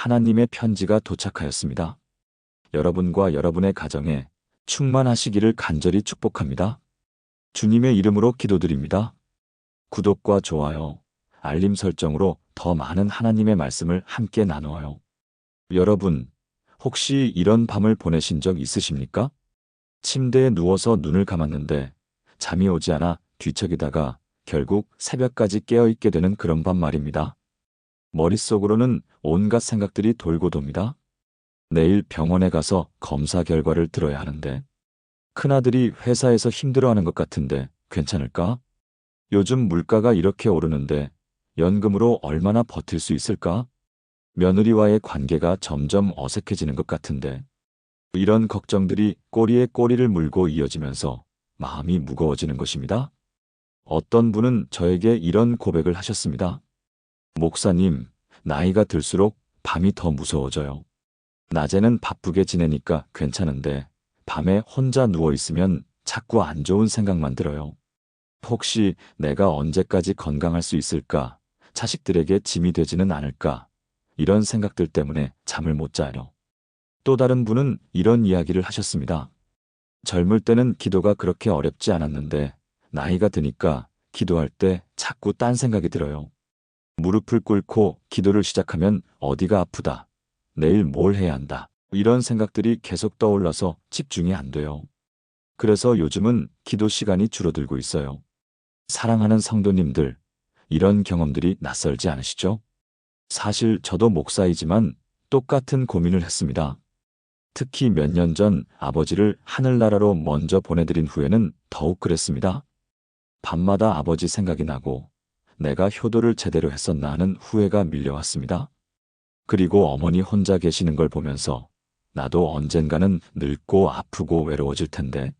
하나님의 편지가 도착하였습니다. 여러분과 여러분의 가정에 충만하시기를 간절히 축복합니다. 주님의 이름으로 기도드립니다. 구독과 좋아요, 알림 설정으로 더 많은 하나님의 말씀을 함께 나누어요. 여러분, 혹시 이런 밤을 보내신 적 있으십니까? 침대에 누워서 눈을 감았는데 잠이 오지 않아 뒤척이다가 결국 새벽까지 깨어있게 되는 그런 밤 말입니다. 머릿속으로는 온갖 생각들이 돌고 돕니다. 내일 병원에 가서 검사 결과를 들어야 하는데, 큰아들이 회사에서 힘들어하는 것 같은데 괜찮을까? 요즘 물가가 이렇게 오르는데 연금으로 얼마나 버틸 수 있을까? 며느리와의 관계가 점점 어색해지는 것 같은데, 이런 걱정들이 꼬리에 꼬리를 물고 이어지면서 마음이 무거워지는 것입니다. 어떤 분은 저에게 이런 고백을 하셨습니다. 목사님, 나이가 들수록 밤이 더 무서워져요. 낮에는 바쁘게 지내니까 괜찮은데 밤에 혼자 누워있으면 자꾸 안 좋은 생각만 들어요. 혹시 내가 언제까지 건강할 수 있을까? 자식들에게 짐이 되지는 않을까? 이런 생각들 때문에 잠을 못 자요. 또 다른 분은 이런 이야기를 하셨습니다. 젊을 때는 기도가 그렇게 어렵지 않았는데 나이가 드니까 기도할 때 자꾸 딴 생각이 들어요. 무릎을 꿇고 기도를 시작하면 어디가 아프다. 내일 뭘 해야 한다. 이런 생각들이 계속 떠올라서 집중이 안 돼요. 그래서 요즘은 기도 시간이 줄어들고 있어요. 사랑하는 성도님들, 이런 경험들이 낯설지 않으시죠? 사실 저도 목사이지만 똑같은 고민을 했습니다. 특히 몇 년 전 아버지를 하늘나라로 먼저 보내드린 후에는 더욱 그랬습니다. 밤마다 아버지 생각이 나고 내가 효도를 제대로 했었나 하는 후회가 밀려왔습니다. 그리고 어머니 혼자 계시는 걸 보면서 나도 언젠가는 늙고 아프고 외로워질 텐데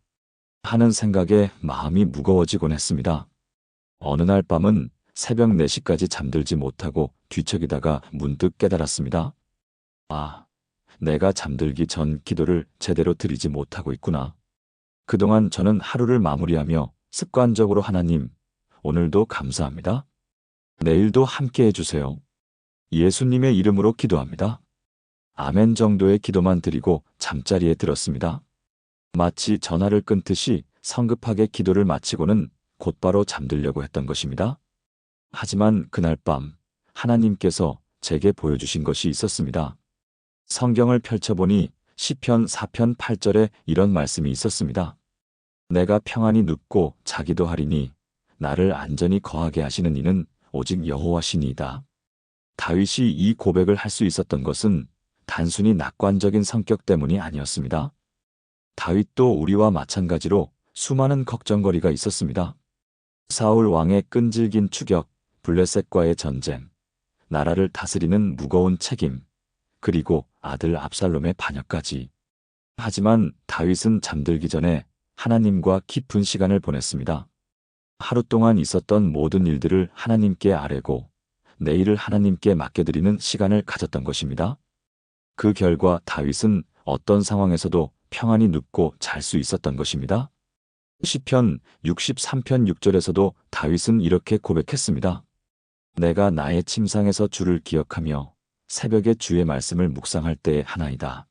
하는 생각에 마음이 무거워지곤 했습니다. 어느 날 밤은 새벽 4시까지 잠들지 못하고 뒤척이다가 문득 깨달았습니다. 아, 내가 잠들기 전 기도를 제대로 드리지 못하고 있구나. 그동안 저는 하루를 마무리하며 습관적으로 하나님, 오늘도 감사합니다. 내일도 함께 해주세요. 예수님의 이름으로 기도합니다. 아멘 정도의 기도만 드리고 잠자리에 들었습니다. 마치 전화를 끊듯이 성급하게 기도를 마치고는 곧바로 잠들려고 했던 것입니다. 하지만 그날 밤 하나님께서 제게 보여주신 것이 있었습니다. 성경을 펼쳐보니 시편 4편 8절에 이런 말씀이 있었습니다. 내가 평안히 눕고 자기도 하리니 나를 안전히 거하게 하시는 이는 오직 여호와시니이다. 다윗이 이 고백을 할 수 있었던 것은 단순히 낙관적인 성격 때문이 아니었습니다. 다윗도 우리와 마찬가지로 수많은 걱정거리가 있었습니다. 사울 왕의 끈질긴 추격, 블레셋과의 전쟁, 나라를 다스리는 무거운 책임, 그리고 아들 압살롬의 반역까지. 하지만 다윗은 잠들기 전에 하나님과 깊은 시간을 보냈습니다. 하루 동안 있었던 모든 일들을 하나님께 아뢰고 내일을 하나님께 맡겨드리는 시간을 가졌던 것입니다. 그 결과 다윗은 어떤 상황에서도 평안히 눕고 잘 수 있었던 것입니다. 시편 63편 6절에서도 다윗은 이렇게 고백했습니다. 내가 나의 침상에서 주를 기억하며 새벽에 주의 말씀을 묵상할 때에 하나이다.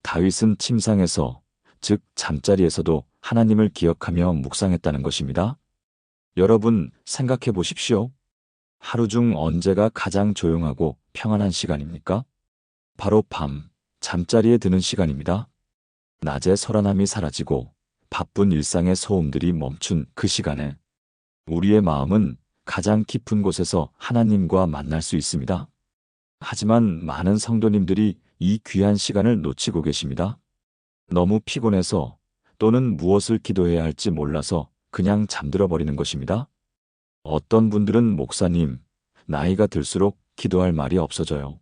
다윗은 침상에서, 즉 잠자리에서도 하나님을 기억하며 묵상했다는 것입니다. 여러분 생각해 보십시오. 하루 중 언제가 가장 조용하고 평안한 시간입니까? 바로 밤, 잠자리에 드는 시간입니다. 낮의 설한함이 사라지고 바쁜 일상의 소음들이 멈춘 그 시간에 우리의 마음은 가장 깊은 곳에서 하나님과 만날 수 있습니다. 하지만 많은 성도님들이 이 귀한 시간을 놓치고 계십니다. 너무 피곤해서 또는 무엇을 기도해야 할지 몰라서 그냥 잠들어 버리는 것입니다. 어떤 분들은 목사님, 나이가 들수록 기도할 말이 없어져요.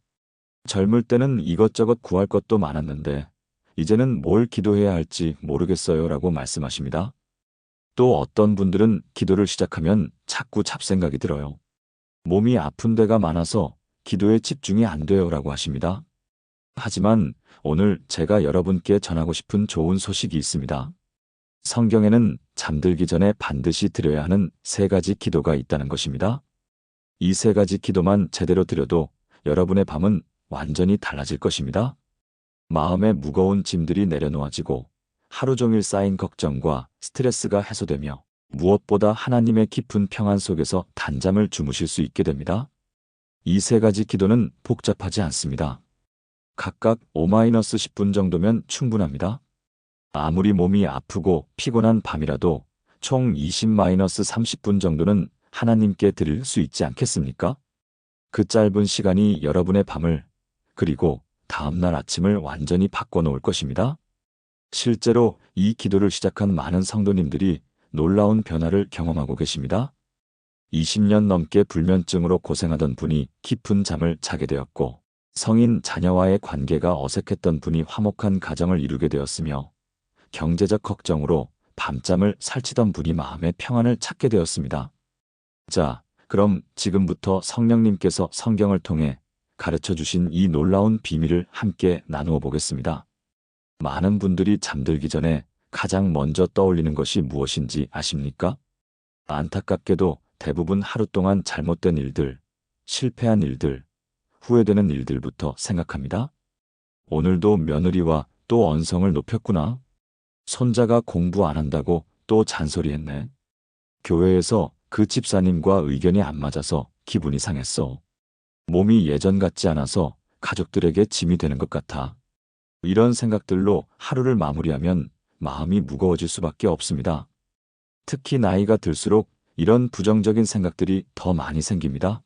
젊을 때는 이것저것 구할 것도 많았는데 이제는 뭘 기도해야 할지 모르겠어요 라고 말씀하십니다. 또 어떤 분들은 기도를 시작하면 자꾸 잡생각이 들어요. 몸이 아픈 데가 많아서 기도에 집중이 안 돼요 라고 하십니다. 하지만 오늘 제가 여러분께 전하고 싶은 좋은 소식이 있습니다. 성경에는 잠들기 전에 반드시 드려야 하는 3가지 기도가 있다는 것입니다. 이 3가지 기도만 제대로 드려도 여러분의 밤은 완전히 달라질 것입니다. 마음의 무거운 짐들이 내려놓아지고 하루 종일 쌓인 걱정과 스트레스가 해소되며 무엇보다 하나님의 깊은 평안 속에서 단잠을 주무실 수 있게 됩니다. 이 세 가지 기도는 복잡하지 않습니다. 각각 5-10분 정도면 충분합니다. 아무리 몸이 아프고 피곤한 밤이라도 총 20-30분 정도는 하나님께 드릴 수 있지 않겠습니까? 그 짧은 시간이 여러분의 밤을 그리고 다음날 아침을 완전히 바꿔놓을 것입니다. 실제로 이 기도를 시작한 많은 성도님들이 놀라운 변화를 경험하고 계십니다. 20년 넘게 불면증으로 고생하던 분이 깊은 잠을 자게 되었고, 성인 자녀와의 관계가 어색했던 분이 화목한 가정을 이루게 되었으며, 경제적 걱정으로 밤잠을 설치던 분이 마음의 평안을 찾게 되었습니다. 자, 그럼 지금부터 성령님께서 성경을 통해 가르쳐 주신 이 놀라운 비밀을 함께 나누어 보겠습니다. 많은 분들이 잠들기 전에 가장 먼저 떠올리는 것이 무엇인지 아십니까? 안타깝게도 대부분 하루 동안 잘못된 일들, 실패한 일들, 후회되는 일들부터 생각합니다. 오늘도 며느리와 또 언성을 높였구나. 손자가 공부 안 한다고 또 잔소리했네. 교회에서 그 집사님과 의견이 안 맞아서 기분이 상했어. 몸이 예전 같지 않아서 가족들에게 짐이 되는 것 같아. 이런 생각들로 하루를 마무리하면 마음이 무거워질 수밖에 없습니다. 특히 나이가 들수록 이런 부정적인 생각들이 더 많이 생깁니다.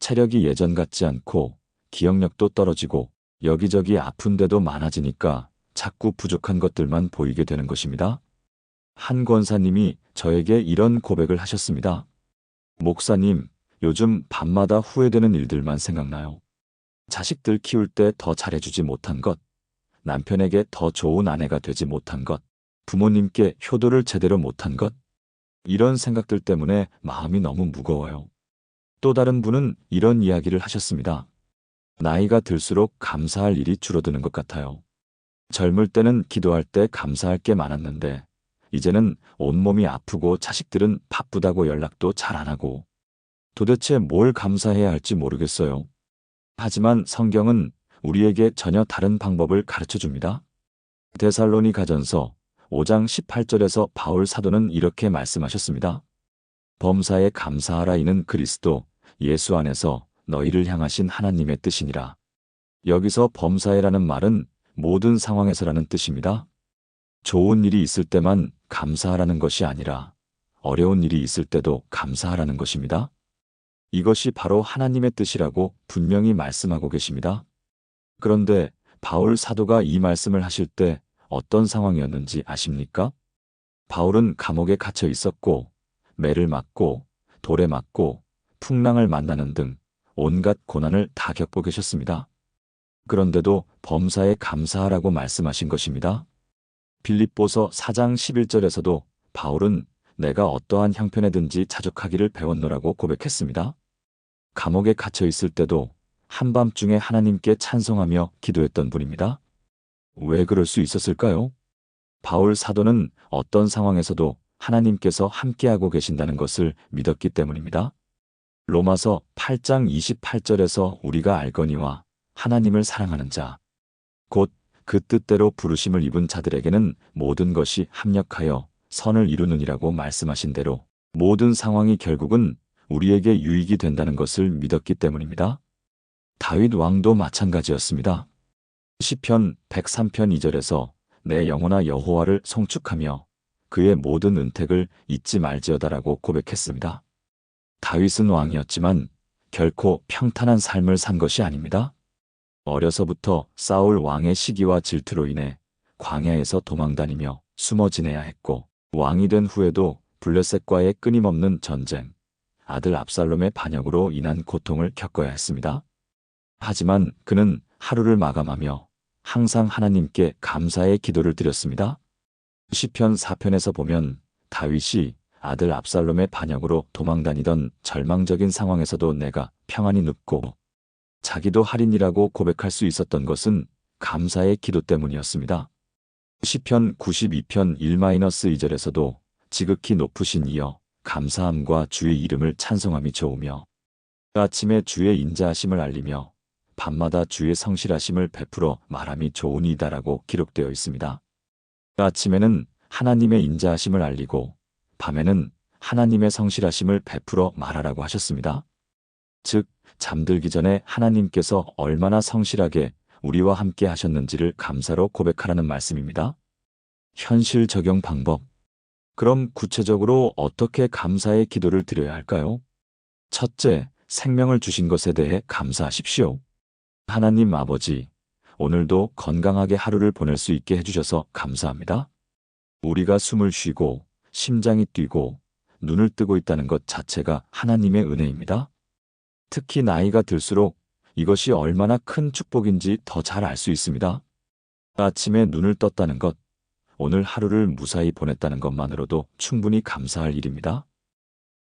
체력이 예전 같지 않고 기억력도 떨어지고 여기저기 아픈 데도 많아지니까 자꾸 부족한 것들만 보이게 되는 것입니다. 한 권사님이 저에게 이런 고백을 하셨습니다. 목사님, 요즘 밤마다 후회되는 일들만 생각나요. 자식들 키울 때 더 잘해주지 못한 것, 남편에게 더 좋은 아내가 되지 못한 것, 부모님께 효도를 제대로 못한 것, 이런 생각들 때문에 마음이 너무 무거워요. 또 다른 분은 이런 이야기를 하셨습니다. 나이가 들수록 감사할 일이 줄어드는 것 같아요. 젊을 때는 기도할 때 감사할 게 많았는데 이제는 온몸이 아프고 자식들은 바쁘다고 연락도 잘 안 하고 도대체 뭘 감사해야 할지 모르겠어요. 하지만 성경은 우리에게 전혀 다른 방법을 가르쳐 줍니다. 데살로니가전서 5장 18절에서 바울 사도는 이렇게 말씀하셨습니다. 범사에 감사하라 이는 그리스도 예수 안에서 너희를 향하신 하나님의 뜻이니라. 여기서 범사에라는 말은 모든 상황에서라는 뜻입니다. 좋은 일이 있을 때만 감사하라는 것이 아니라 어려운 일이 있을 때도 감사하라는 것입니다. 이것이 바로 하나님의 뜻이라고 분명히 말씀하고 계십니다. 그런데 바울 사도가 이 말씀을 하실 때 어떤 상황이었는지 아십니까? 바울은 감옥에 갇혀 있었고 매를 맞고 돌에 맞고 풍랑을 만나는 등 온갖 고난을 다 겪고 계셨습니다. 그런데도 범사에 감사하라고 말씀하신 것입니다. 빌립보서 4장 11절에서도 바울은 내가 어떠한 형편에든지 자족하기를 배웠노라고 고백했습니다. 감옥에 갇혀 있을 때도 한밤중에 하나님께 찬송하며 기도했던 분입니다. 왜 그럴 수 있었을까요? 바울 사도는 어떤 상황에서도 하나님께서 함께하고 계신다는 것을 믿었기 때문입니다. 로마서 8장 28절에서 우리가 알거니와 하나님을 사랑하는 자, 곧 그 뜻대로 부르심을 입은 자들에게는 모든 것이 합력하여 선을 이루느니라고 말씀하신 대로 모든 상황이 결국은 우리에게 유익이 된다는 것을 믿었기 때문입니다. 다윗 왕도 마찬가지였습니다. 시편 103편 2절에서 내 영혼아 여호와를 송축하며 그의 모든 은택을 잊지 말지어다라고 고백했습니다. 다윗은 왕이었지만 결코 평탄한 삶을 산 것이 아닙니다. 어려서부터 사울 왕의 시기와 질투로 인해 광야에서 도망다니며 숨어 지내야 했고 왕이 된 후에도 블레셋과의 끊임없는 전쟁, 아들 압살롬의 반역으로 인한 고통을 겪어야 했습니다. 하지만 그는 하루를 마감하며 항상 하나님께 감사의 기도를 드렸습니다. 시편 4편에서 보면 다윗이 아들 압살롬의 반역으로 도망다니던 절망적인 상황에서도 내가 평안히 눕고 자기도 할인이라고 고백할 수 있었던 것은 감사의 기도 때문이었습니다. 시편 92편 1-2절에서도 지극히 높으신 이여 감사함과 주의 이름을 찬송함이 좋으며 아침에 주의 인자하심을 알리며 밤마다 주의 성실하심을 베풀어 말함이 좋으니이다라고 기록되어 있습니다. 아침에는 하나님의 인자하심을 알리고 밤에는 하나님의 성실하심을 베풀어 말하라고 하셨습니다. 즉, 잠들기 전에 하나님께서 얼마나 성실하게 우리와 함께 하셨는지를 감사로 고백하라는 말씀입니다. 현실 적용 방법. 그럼 구체적으로 어떻게 감사의 기도를 드려야 할까요? 첫째, 생명을 주신 것에 대해 감사하십시오. 하나님 아버지, 오늘도 건강하게 하루를 보낼 수 있게 해주셔서 감사합니다. 우리가 숨을 쉬고 심장이 뛰고 눈을 뜨고 있다는 것 자체가 하나님의 은혜입니다. 특히 나이가 들수록 이것이 얼마나 큰 축복인지 더 잘 알 수 있습니다. 아침에 눈을 떴다는 것, 오늘 하루를 무사히 보냈다는 것만으로도 충분히 감사할 일입니다.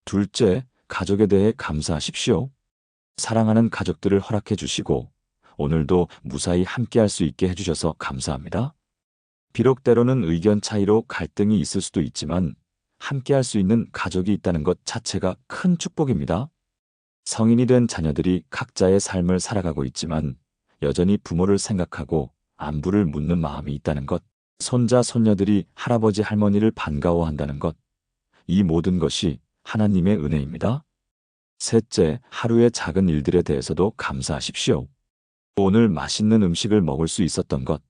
둘째, 가족에 대해 감사하십시오. 사랑하는 가족들을 허락해 주시고 오늘도 무사히 함께할 수 있게 해주셔서 감사합니다. 비록 때로는 의견 차이로 갈등이 있을 수도 있지만 함께할 수 있는 가족이 있다는 것 자체가 큰 축복입니다. 성인이 된 자녀들이 각자의 삶을 살아가고 있지만 여전히 부모를 생각하고 안부를 묻는 마음이 있다는 것, 손자, 손녀들이 할아버지, 할머니를 반가워한다는 것, 이 모든 것이 하나님의 은혜입니다. 셋째, 하루의 작은 일들에 대해서도 감사하십시오. 오늘 맛있는 음식을 먹을 수 있었던 것,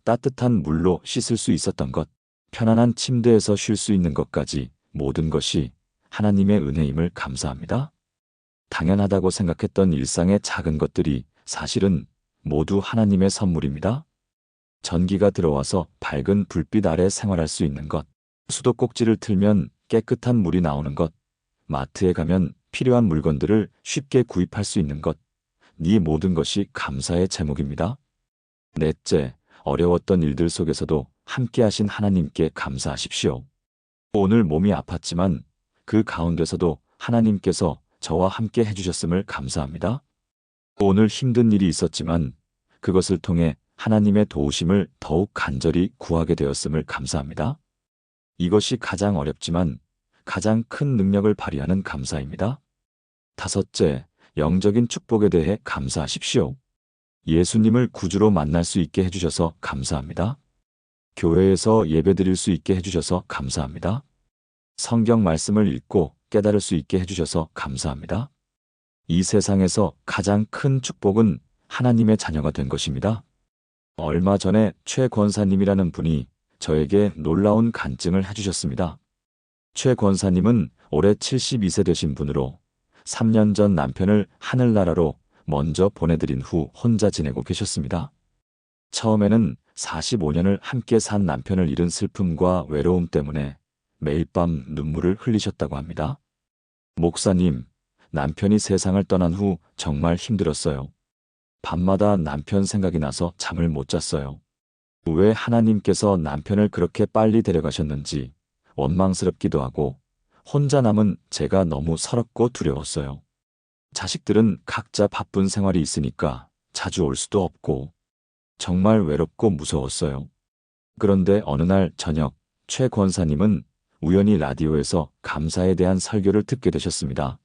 따뜻한 물로 씻을 수 있었던 것, 편안한 침대에서 쉴 수 있는 것까지 모든 것이 하나님의 은혜임을 감사합니다. 당연하다고 생각했던 일상의 작은 것들이 사실은 모두 하나님의 선물입니다. 전기가 들어와서 밝은 불빛 아래 생활할 수 있는 것, 수도꼭지를 틀면 깨끗한 물이 나오는 것, 마트에 가면 필요한 물건들을 쉽게 구입할 수 있는 것, 이 모든 것이 감사의 제목입니다. 넷째, 어려웠던 일들 속에서도 함께하신 하나님께 감사하십시오. 오늘 몸이 아팠지만 그 가운데서도 하나님께서 저와 함께 해주셨음을 감사합니다. 오늘 힘든 일이 있었지만 그것을 통해 하나님의 도우심을 더욱 간절히 구하게 되었음을 감사합니다. 이것이 가장 어렵지만 가장 큰 능력을 발휘하는 감사입니다. 다섯째, 영적인 축복에 대해 감사하십시오. 예수님을 구주로 만날 수 있게 해주셔서 감사합니다. 교회에서 예배드릴 수 있게 해주셔서 감사합니다. 성경 말씀을 읽고 깨달을 수 있게 해주셔서 감사합니다. 이 세상에서 가장 큰 축복은 하나님의 자녀가 된 것입니다. 얼마 전에 최 권사님이라는 분이 저에게 놀라운 간증을 해주셨습니다. 최 권사님은 올해 72세 되신 분으로 3년 전 남편을 하늘나라로 먼저 보내드린 후 혼자 지내고 계셨습니다. 처음에는 45년을 함께 산 남편을 잃은 슬픔과 외로움 때문에 매일 밤 눈물을 흘리셨다고 합니다. 목사님, 남편이 세상을 떠난 후 정말 힘들었어요. 밤마다 남편 생각이 나서 잠을 못 잤어요. 왜 하나님께서 남편을 그렇게 빨리 데려가셨는지 원망스럽기도 하고 혼자 남은 제가 너무 서럽고 두려웠어요. 자식들은 각자 바쁜 생활이 있으니까 자주 올 수도 없고 정말 외롭고 무서웠어요. 그런데 어느 날 저녁 최 권사님은 우연히 라디오에서 감사에 대한 설교를 듣게 되셨습니다.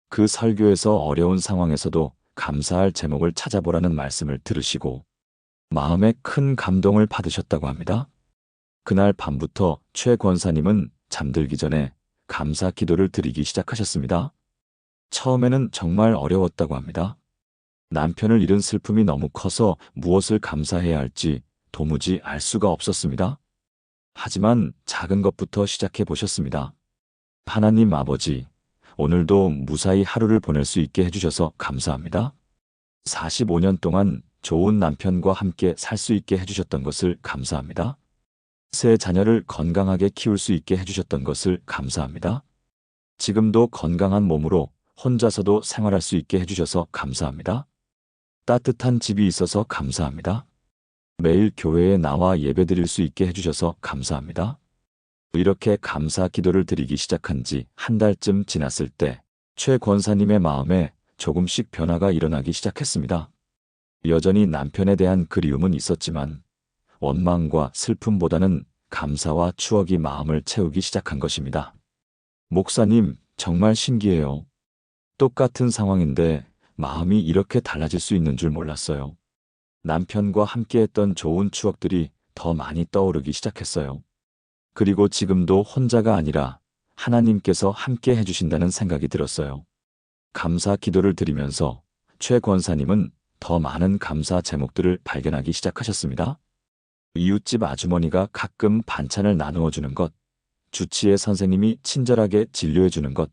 그 설교에서 어려운 상황에서도 감사할 제목을 찾아보라는 말씀을 들으시고 마음에 큰 감동을 받으셨다고 합니다. 그날 밤부터 최 권사님은 잠들기 전에 감사 기도를 드리기 시작하셨습니다. 처음에는 정말 어려웠다고 합니다. 남편을 잃은 슬픔이 너무 커서 무엇을 감사해야 할지 도무지 알 수가 없었습니다. 하지만 작은 것부터 시작해 보셨습니다. 하나님 아버지, 오늘도 무사히 하루를 보낼 수 있게 해주셔서 감사합니다. 45년 동안 좋은 남편과 함께 살 수 있게 해주셨던 것을 감사합니다. 새 자녀를 건강하게 키울 수 있게 해주셨던 것을 감사합니다. 지금도 건강한 몸으로 혼자서도 생활할 수 있게 해주셔서 감사합니다. 따뜻한 집이 있어서 감사합니다. 매일 교회에 나와 예배드릴 수 있게 해주셔서 감사합니다. 이렇게 감사 기도를 드리기 시작한 지 한 달쯤 지났을 때 최 권사님의 마음에 조금씩 변화가 일어나기 시작했습니다. 여전히 남편에 대한 그리움은 있었지만 원망과 슬픔보다는 감사와 추억이 마음을 채우기 시작한 것입니다. 목사님, 정말 신기해요. 똑같은 상황인데 마음이 이렇게 달라질 수 있는 줄 몰랐어요. 남편과 함께했던 좋은 추억들이 더 많이 떠오르기 시작했어요. 그리고 지금도 혼자가 아니라 하나님께서 함께 해주신다는 생각이 들었어요. 감사 기도를 드리면서 최 권사님은 더 많은 감사 제목들을 발견하기 시작하셨습니다. 이웃집 아주머니가 가끔 반찬을 나누어 주는 것, 주치의 선생님이 친절하게 진료해 주는 것,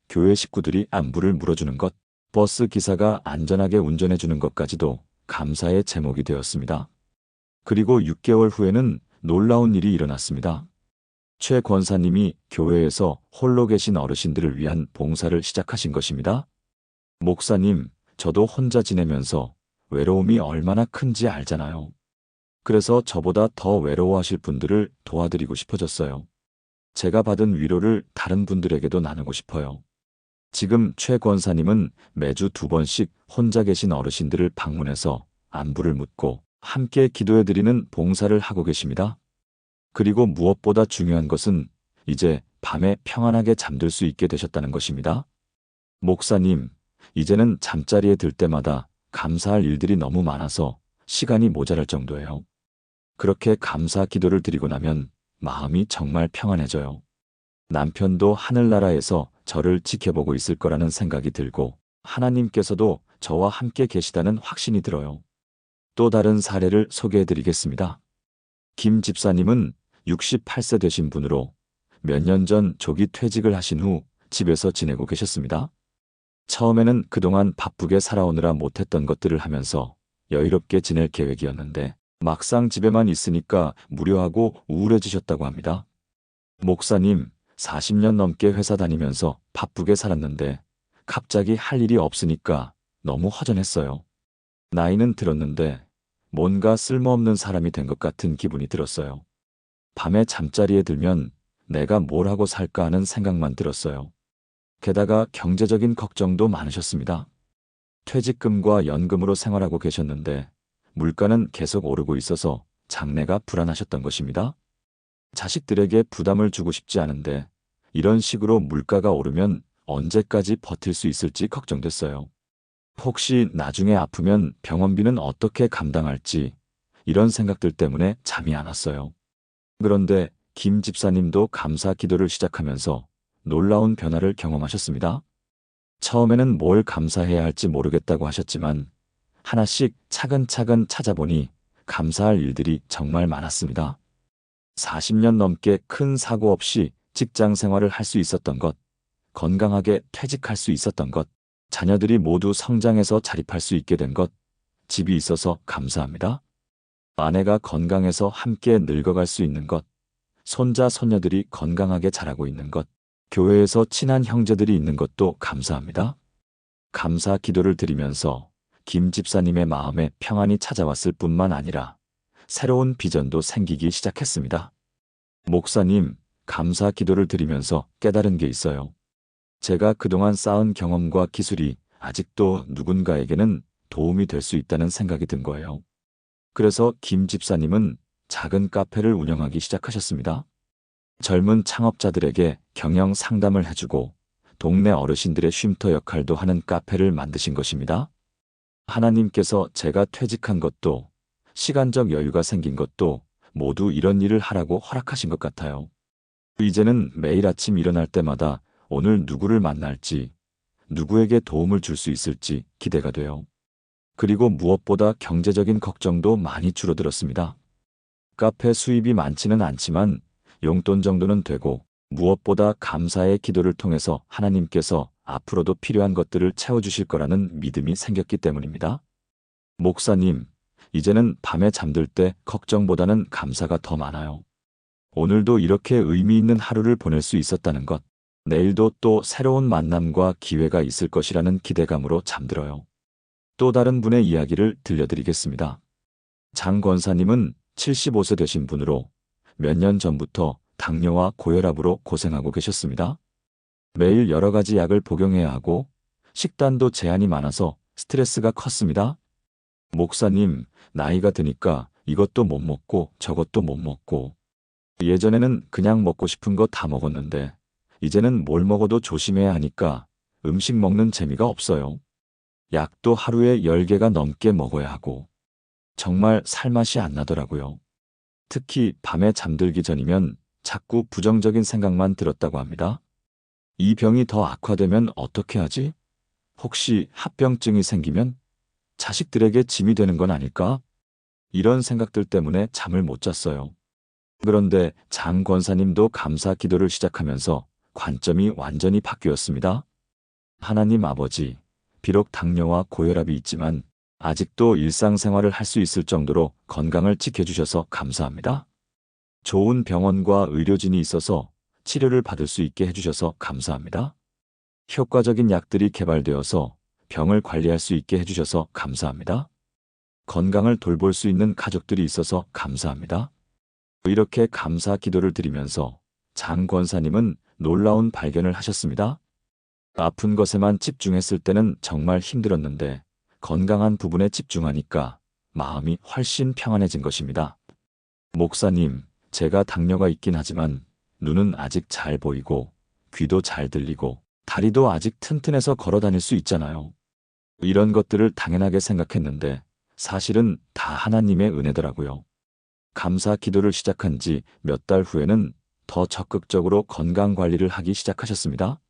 교회 식구들이 안부를 물어주는 것, 버스 기사가 안전하게 운전해 주는 것까지도 감사의 제목이 되었습니다. 그리고 6개월 후에는 놀라운 일이 일어났습니다. 최 권사님이 교회에서 홀로 계신 어르신들을 위한 봉사를 시작하신 것입니다. 목사님, 저도 혼자 지내면서 외로움이 얼마나 큰지 알잖아요. 그래서 저보다 더 외로워하실 분들을 도와드리고 싶어졌어요. 제가 받은 위로를 다른 분들에게도 나누고 싶어요. 지금 최 권사님은 매주 2번씩 혼자 계신 어르신들을 방문해서 안부를 묻고 함께 기도해드리는 봉사를 하고 계십니다. 그리고 무엇보다 중요한 것은 이제 밤에 평안하게 잠들 수 있게 되셨다는 것입니다. 목사님, 이제는 잠자리에 들 때마다 감사할 일들이 너무 많아서 시간이 모자랄 정도예요. 그렇게 감사 기도를 드리고 나면 마음이 정말 평안해져요. 남편도 하늘나라에서 저를 지켜보고 있을 거라는 생각이 들고 하나님께서도 저와 함께 계시다는 확신이 들어요. 또 다른 사례를 소개해드리겠습니다. 김 집사님은 68세 되신 분으로 몇 년 전 조기 퇴직을 하신 후 집에서 지내고 계셨습니다. 처음에는 그동안 바쁘게 살아오느라 못했던 것들을 하면서 여유롭게 지낼 계획이었는데 막상 집에만 있으니까 무료하고 우울해지셨다고 합니다. 목사님, 40년 넘게 회사 다니면서 바쁘게 살았는데 갑자기 할 일이 없으니까 너무 허전했어요. 나이는 들었는데 뭔가 쓸모없는 사람이 된 것 같은 기분이 들었어요. 밤에 잠자리에 들면 내가 뭘 하고 살까 하는 생각만 들었어요. 게다가 경제적인 걱정도 많으셨습니다. 퇴직금과 연금으로 생활하고 계셨는데 물가는 계속 오르고 있어서 장래가 불안하셨던 것입니다. 자식들에게 부담을 주고 싶지 않은데 이런 식으로 물가가 오르면 언제까지 버틸 수 있을지 걱정됐어요. 혹시 나중에 아프면 병원비는 어떻게 감당할지 이런 생각들 때문에 잠이 안 왔어요. 그런데 김 집사님도 감사 기도를 시작하면서 놀라운 변화를 경험하셨습니다. 처음에는 뭘 감사해야 할지 모르겠다고 하셨지만 하나씩 차근차근 찾아보니 감사할 일들이 정말 많았습니다. 40년 넘게 큰 사고 없이 직장 생활을 할 수 있었던 것, 건강하게 퇴직할 수 있었던 것, 자녀들이 모두 성장해서 자립할 수 있게 된 것, 집이 있어서 감사합니다. 아내가 건강해서 함께 늙어갈 수 있는 것, 손자, 손녀들이 건강하게 자라고 있는 것, 교회에서 친한 형제들이 있는 것도 감사합니다. 감사 기도를 드리면서 김 집사님의 마음에 평안이 찾아왔을 뿐만 아니라 새로운 비전도 생기기 시작했습니다. 목사님, 감사 기도를 드리면서 깨달은 게 있어요. 제가 그동안 쌓은 경험과 기술이 아직도 누군가에게는 도움이 될 수 있다는 생각이 든 거예요. 그래서 김 집사님은 작은 카페를 운영하기 시작하셨습니다. 젊은 창업자들에게 경영 상담을 해주고 동네 어르신들의 쉼터 역할도 하는 카페를 만드신 것입니다. 하나님께서 제가 퇴직한 것도 시간적 여유가 생긴 것도 모두 이런 일을 하라고 허락하신 것 같아요. 이제는 매일 아침 일어날 때마다 오늘 누구를 만날지, 누구에게 도움을 줄 수 있을지 기대가 돼요. 그리고 무엇보다 경제적인 걱정도 많이 줄어들었습니다. 카페 수입이 많지는 않지만 용돈 정도는 되고 무엇보다 감사의 기도를 통해서 하나님께서 앞으로도 필요한 것들을 채워주실 거라는 믿음이 생겼기 때문입니다. 목사님, 이제는 밤에 잠들 때 걱정보다는 감사가 더 많아요. 오늘도 이렇게 의미 있는 하루를 보낼 수 있었다는 것, 내일도 또 새로운 만남과 기회가 있을 것이라는 기대감으로 잠들어요. 또 다른 분의 이야기를 들려드리겠습니다. 장 권사님은 75세 되신 분으로 몇 년 전부터 당뇨와 고혈압으로 고생하고 계셨습니다. 매일 여러 가지 약을 복용해야 하고 식단도 제한이 많아서 스트레스가 컸습니다. 목사님, 나이가 드니까 이것도 못 먹고 저것도 못 먹고 예전에는 그냥 먹고 싶은 거 다 먹었는데 이제는 뭘 먹어도 조심해야 하니까 음식 먹는 재미가 없어요. 약도 하루에 10개가 넘게 먹어야 하고 정말 살맛이 안 나더라고요. 특히 밤에 잠들기 전이면 자꾸 부정적인 생각만 들었다고 합니다. 이 병이 더 악화되면 어떻게 하지? 혹시 합병증이 생기면 자식들에게 짐이 되는 건 아닐까? 이런 생각들 때문에 잠을 못 잤어요. 그런데 장 권사님도 감사 기도를 시작하면서 관점이 완전히 바뀌었습니다. 하나님 아버지, 비록 당뇨와 고혈압이 있지만 아직도 일상생활을 할 수 있을 정도로 건강을 지켜주셔서 감사합니다. 좋은 병원과 의료진이 있어서 치료를 받을 수 있게 해주셔서 감사합니다. 효과적인 약들이 개발되어서 병을 관리할 수 있게 해주셔서 감사합니다. 건강을 돌볼 수 있는 가족들이 있어서 감사합니다. 이렇게 감사 기도를 드리면서 장 권사님은 놀라운 발견을 하셨습니다. 아픈 것에만 집중했을 때는 정말 힘들었는데 건강한 부분에 집중하니까 마음이 훨씬 평안해진 것입니다. 목사님, 제가 당뇨가 있긴 하지만 눈은 아직 잘 보이고 귀도 잘 들리고 다리도 아직 튼튼해서 걸어 다닐 수 있잖아요. 이런 것들을 당연하게 생각했는데 사실은 다 하나님의 은혜더라고요. 감사 기도를 시작한 지 몇 달 후에는 더 적극적으로 건강 관리를 하기 시작하셨습니다.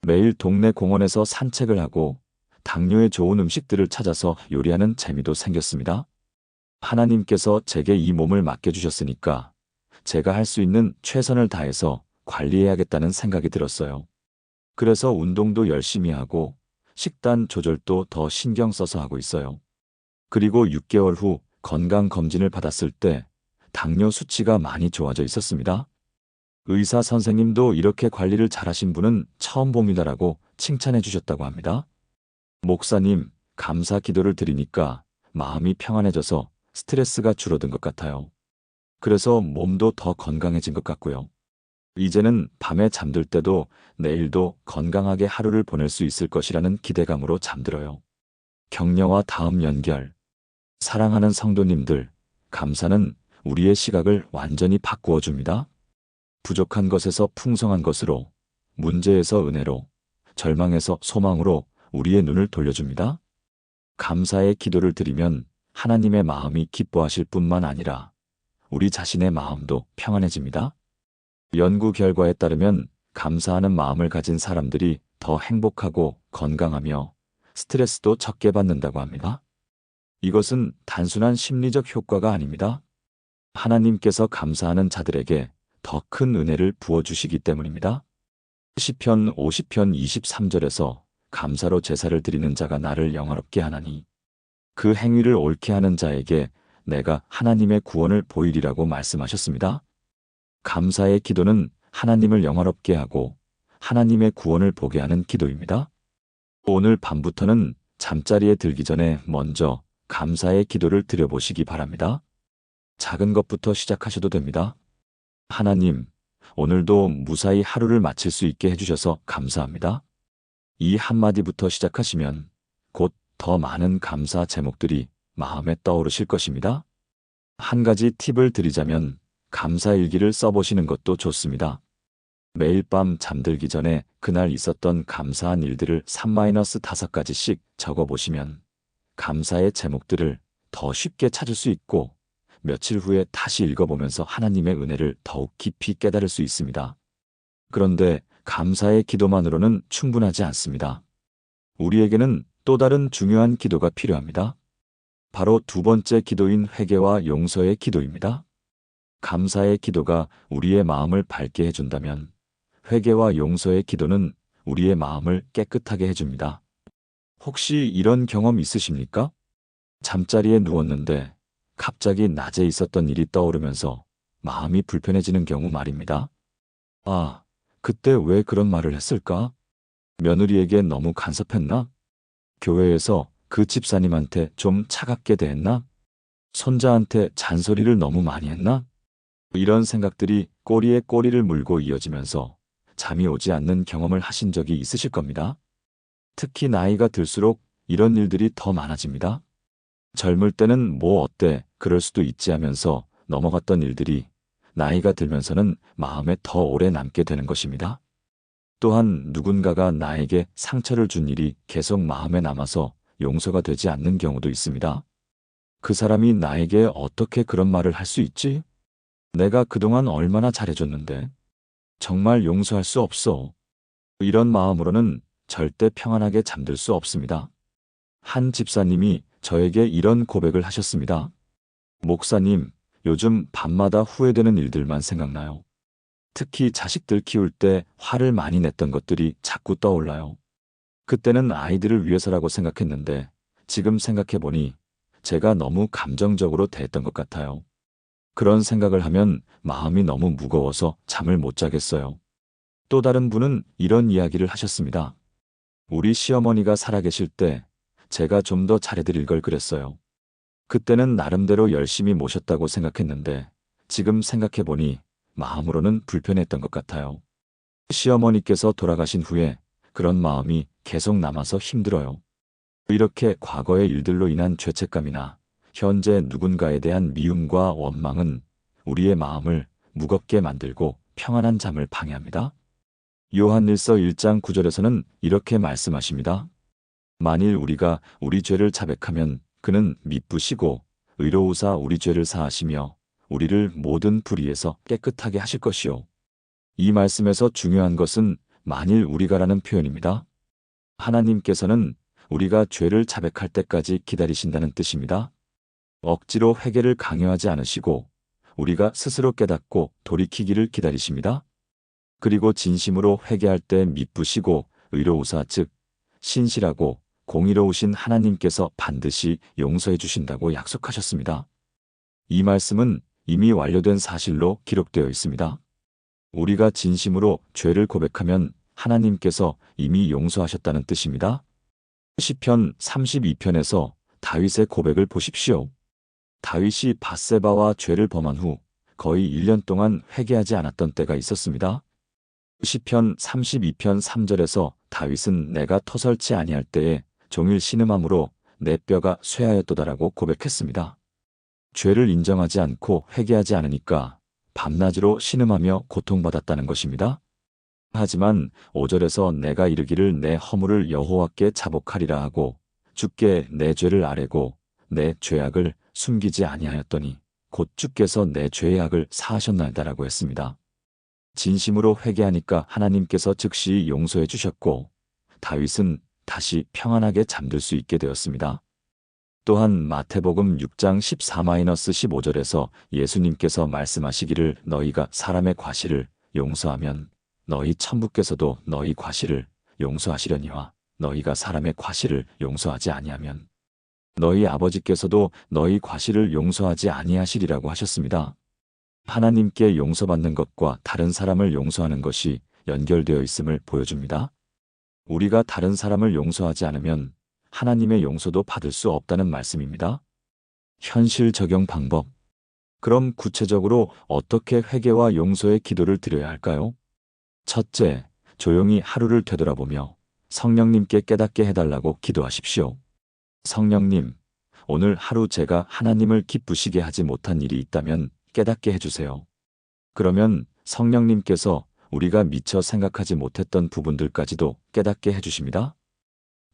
매일 동네 공원에서 산책을 하고 당뇨에 좋은 음식들을 찾아서 요리하는 재미도 생겼습니다. 하나님께서 제게 이 몸을 맡겨주셨으니까 제가 할 수 있는 최선을 다해서 관리해야겠다는 생각이 들었어요. 그래서 운동도 열심히 하고 식단 조절도 더 신경 써서 하고 있어요. 그리고 6개월 후 건강검진을 받았을 때 당뇨 수치가 많이 좋아져 있었습니다. 의사 선생님도 이렇게 관리를 잘하신 분은 처음 봅니다라고 칭찬해 주셨다고 합니다. 목사님, 감사 기도를 드리니까 마음이 평안해져서 스트레스가 줄어든 것 같아요. 그래서 몸도 더 건강해진 것 같고요. 이제는 밤에 잠들 때도 내일도 건강하게 하루를 보낼 수 있을 것이라는 기대감으로 잠들어요. 격려와 다음 연결. 사랑하는 성도님들, 감사는 우리의 시각을 완전히 바꾸어 줍니다. 부족한 것에서 풍성한 것으로, 문제에서 은혜로, 절망에서 소망으로 우리의 눈을 돌려줍니다. 감사의 기도를 드리면 하나님의 마음이 기뻐하실 뿐만 아니라 우리 자신의 마음도 평안해집니다. 연구 결과에 따르면 감사하는 마음을 가진 사람들이 더 행복하고 건강하며 스트레스도 적게 받는다고 합니다. 이것은 단순한 심리적 효과가 아닙니다. 하나님께서 감사하는 자들에게 더 큰 은혜를 부어주시기 때문입니다. 시편 50편 23절에서 감사로 제사를 드리는 자가 나를 영화롭게 하나니 그 행위를 옳게 하는 자에게 내가 하나님의 구원을 보이리라고 말씀하셨습니다. 감사의 기도는 하나님을 영화롭게 하고 하나님의 구원을 보게 하는 기도입니다. 오늘 밤부터는 잠자리에 들기 전에 먼저 감사의 기도를 드려보시기 바랍니다. 작은 것부터 시작하셔도 됩니다. 하나님, 오늘도 무사히 하루를 마칠 수 있게 해주셔서 감사합니다. 이 한마디부터 시작하시면 곧 더 많은 감사 제목들이 마음에 떠오르실 것입니다. 한 가지 팁을 드리자면 감사 일기를 써보시는 것도 좋습니다. 매일 밤 잠들기 전에 그날 있었던 감사한 일들을 3-5가지씩 적어보시면 감사의 제목들을 더 쉽게 찾을 수 있고 며칠 후에 다시 읽어보면서 하나님의 은혜를 더욱 깊이 깨달을 수 있습니다. 그런데 감사의 기도만으로는 충분하지 않습니다. 우리에게는 또 다른 중요한 기도가 필요합니다. 바로 두 번째 기도인 회개와 용서의 기도입니다. 감사의 기도가 우리의 마음을 밝게 해준다면 회개와 용서의 기도는 우리의 마음을 깨끗하게 해줍니다. 혹시 이런 경험 있으십니까? 잠자리에 누웠는데 갑자기 낮에 있었던 일이 떠오르면서 마음이 불편해지는 경우 말입니다. 아, 그때 왜 그런 말을 했을까? 며느리에게 너무 간섭했나? 교회에서 그 집사님한테 좀 차갑게 대했나? 손자한테 잔소리를 너무 많이 했나? 이런 생각들이 꼬리에 꼬리를 물고 이어지면서 잠이 오지 않는 경험을 하신 적이 있으실 겁니다. 특히 나이가 들수록 이런 일들이 더 많아집니다. 젊을 때는 뭐 어때, 그럴 수도 있지 하면서 넘어갔던 일들이 나이가 들면서는 마음에 더 오래 남게 되는 것입니다. 또한 누군가가 나에게 상처를 준 일이 계속 마음에 남아서 용서가 되지 않는 경우도 있습니다. 그 사람이 나에게 어떻게 그런 말을 할 수 있지? 내가 그동안 얼마나 잘해줬는데. 정말 용서할 수 없어. 이런 마음으로는 절대 평안하게 잠들 수 없습니다. 한 집사님이 저에게 이런 고백을 하셨습니다. 목사님, 요즘 밤마다 후회되는 일들만 생각나요. 특히 자식들 키울 때 화를 많이 냈던 것들이 자꾸 떠올라요. 그때는 아이들을 위해서라고 생각했는데 지금 생각해보니 제가 너무 감정적으로 대했던 것 같아요. 그런 생각을 하면 마음이 너무 무거워서 잠을 못 자겠어요. 또 다른 분은 이런 이야기를 하셨습니다. 우리 시어머니가 살아계실 때 제가 좀 더 잘해드릴 걸 그랬어요. 그때는 나름대로 열심히 모셨다고 생각했는데 지금 생각해보니 마음으로는 불편했던 것 같아요. 시어머니께서 돌아가신 후에 그런 마음이 계속 남아서 힘들어요. 이렇게 과거의 일들로 인한 죄책감이나 현재 누군가에 대한 미움과 원망은 우리의 마음을 무겁게 만들고 평안한 잠을 방해합니다. 요한일서 1장 9절에서는 이렇게 말씀하십니다. 만일 우리가 우리 죄를 자백하면 그는 미쁘시고 의로우사 우리 죄를 사하시며 우리를 모든 불의에서 깨끗하게 하실 것이요. 이 말씀에서 중요한 것은 만일 우리가라는 표현입니다. 하나님께서는 우리가 죄를 자백할 때까지 기다리신다는 뜻입니다. 억지로 회개를 강요하지 않으시고 우리가 스스로 깨닫고 돌이키기를 기다리십니다. 그리고 진심으로 회개할 때 미쁘시고 의로우사 즉 신실하고 공의로우신 하나님께서 반드시 용서해 주신다고 약속하셨습니다. 이 말씀은 이미 완료된 사실로 기록되어 있습니다. 우리가 진심으로 죄를 고백하면 하나님께서 이미 용서하셨다는 뜻입니다. 시편 32편에서 다윗의 고백을 보십시오. 다윗이 밧세바와 죄를 범한 후 거의 1년 동안 회개하지 않았던 때가 있었습니다. 시편 32편 3절에서 다윗은 내가 터설치 아니할 때에 종일 신음함으로 내 뼈가 쇠하였도다라고 고백했습니다. 죄를 인정하지 않고 회개하지 않으니까 밤낮으로 신음하며 고통받았다는 것입니다. 하지만 5절에서 내가 이르기를 내 허물을 여호와께 자복하리라 하고 주께 내 죄를 아뢰고 내 죄악을 숨기지 아니하였더니 곧 주께서 내 죄의 악을 사하셨나이다라고 했습니다. 진심으로 회개하니까 하나님께서 즉시 용서해 주셨고 다윗은 다시 평안하게 잠들 수 있게 되었습니다. 또한 마태복음 6장 14-15절에서 예수님께서 말씀하시기를 너희가 사람의 과실을 용서하면 너희 천부께서도 너희 과실을 용서하시려니와 너희가 사람의 과실을 용서하지 아니하면 너희 아버지께서도 너희 과실을 용서하지 아니하시리라고 하셨습니다. 하나님께 용서받는 것과 다른 사람을 용서하는 것이 연결되어 있음을 보여줍니다. 우리가 다른 사람을 용서하지 않으면 하나님의 용서도 받을 수 없다는 말씀입니다. 현실 적용 방법. 그럼 구체적으로 어떻게 회개와 용서의 기도를 드려야 할까요? 첫째, 조용히 하루를 되돌아보며 성령님께 깨닫게 해달라고 기도하십시오. 성령님, 오늘 하루 제가 하나님을 기쁘시게 하지 못한 일이 있다면 깨닫게 해주세요. 그러면 성령님께서 우리가 미처 생각하지 못했던 부분들까지도 깨닫게 해주십니다.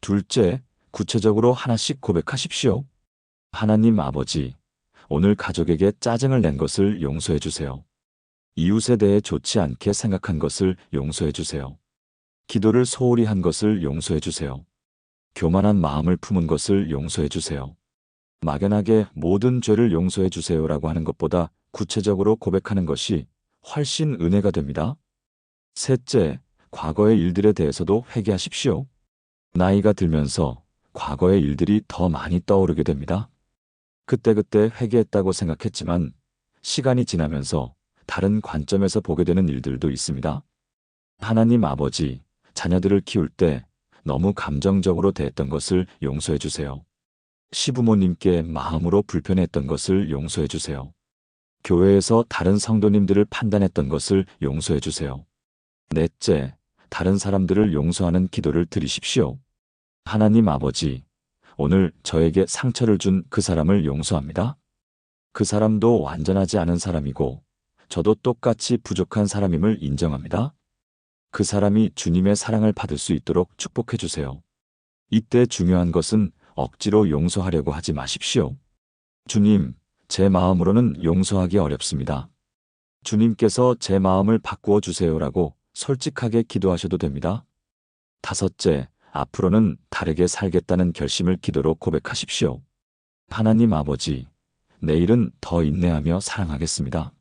둘째, 구체적으로 하나씩 고백하십시오. 하나님 아버지, 오늘 가족에게 짜증을 낸 것을 용서해 주세요. 이웃에 대해 좋지 않게 생각한 것을 용서해 주세요. 기도를 소홀히 한 것을 용서해 주세요. 교만한 마음을 품은 것을 용서해 주세요. 막연하게 모든 죄를 용서해 주세요라고 하는 것보다 구체적으로 고백하는 것이 훨씬 은혜가 됩니다. 셋째, 과거의 일들에 대해서도 회개하십시오. 나이가 들면서 과거의 일들이 더 많이 떠오르게 됩니다. 그때그때 회개했다고 생각했지만 시간이 지나면서 다른 관점에서 보게 되는 일들도 있습니다. 하나님 아버지, 자녀들을 키울 때 너무 감정적으로 대했던 것을 용서해 주세요. 시부모님께 마음으로 불편했던 것을 용서해 주세요. 교회에서 다른 성도님들을 판단했던 것을 용서해 주세요. 넷째, 다른 사람들을 용서하는 기도를 드리십시오. 하나님 아버지, 오늘 저에게 상처를 준 그 사람을 용서합니다. 그 사람도 완전하지 않은 사람이고 저도 똑같이 부족한 사람임을 인정합니다. 그 사람이 주님의 사랑을 받을 수 있도록 축복해 주세요. 이때 중요한 것은 억지로 용서하려고 하지 마십시오. 주님, 제 마음으로는 용서하기 어렵습니다. 주님께서 제 마음을 바꾸어 주세요라고 솔직하게 기도하셔도 됩니다. 다섯째, 앞으로는 다르게 살겠다는 결심을 기도로 고백하십시오. 하나님 아버지, 내일은 더 인내하며 사랑하겠습니다.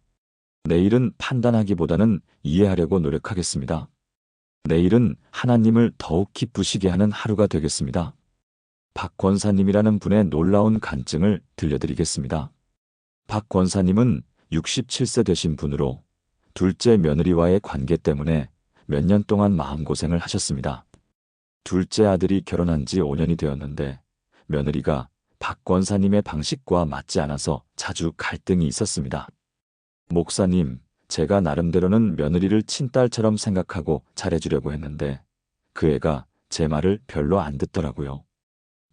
내일은 판단하기보다는 이해하려고 노력하겠습니다. 내일은 하나님을 더욱 기쁘시게 하는 하루가 되겠습니다. 박 권사님이라는 분의 놀라운 간증을 들려드리겠습니다. 박 권사님은 67세 되신 분으로 둘째 며느리와의 관계 때문에 몇 년 동안 마음고생을 하셨습니다. 둘째 아들이 결혼한 지 5년이 되었는데 며느리가 박 권사님의 방식과 맞지 않아서 자주 갈등이 있었습니다. 목사님, 제가 나름대로는 며느리를 친딸처럼 생각하고 잘해주려고 했는데 그 애가 제 말을 별로 안 듣더라고요.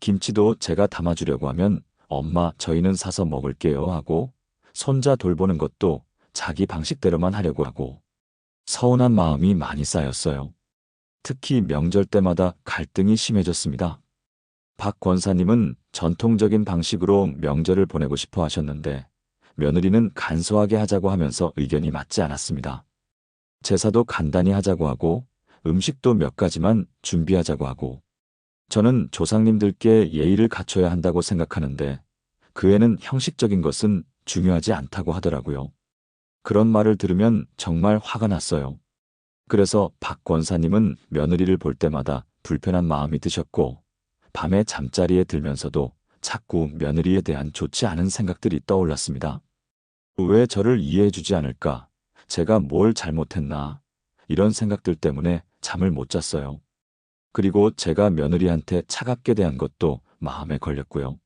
김치도 제가 담아주려고 하면 엄마 저희는 사서 먹을게요 하고 손자 돌보는 것도 자기 방식대로만 하려고 하고 서운한 마음이 많이 쌓였어요. 특히 명절 때마다 갈등이 심해졌습니다. 박 권사님은 전통적인 방식으로 명절을 보내고 싶어 하셨는데 며느리는 간소하게 하자고 하면서 의견이 맞지 않았습니다. 제사도 간단히 하자고 하고 음식도 몇 가지만 준비하자고 하고 저는 조상님들께 예의를 갖춰야 한다고 생각하는데 그 애는 형식적인 것은 중요하지 않다고 하더라고요. 그런 말을 들으면 정말 화가 났어요. 그래서 박 권사님은 며느리를 볼 때마다 불편한 마음이 드셨고 밤에 잠자리에 들면서도 자꾸 며느리에 대한 좋지 않은 생각들이 떠올랐습니다. 왜 저를 이해해주지 않을까? 제가 뭘 잘못했나? 이런 생각들 때문에 잠을 못 잤어요. 그리고 제가 며느리한테 차갑게 대한 것도 마음에 걸렸고요.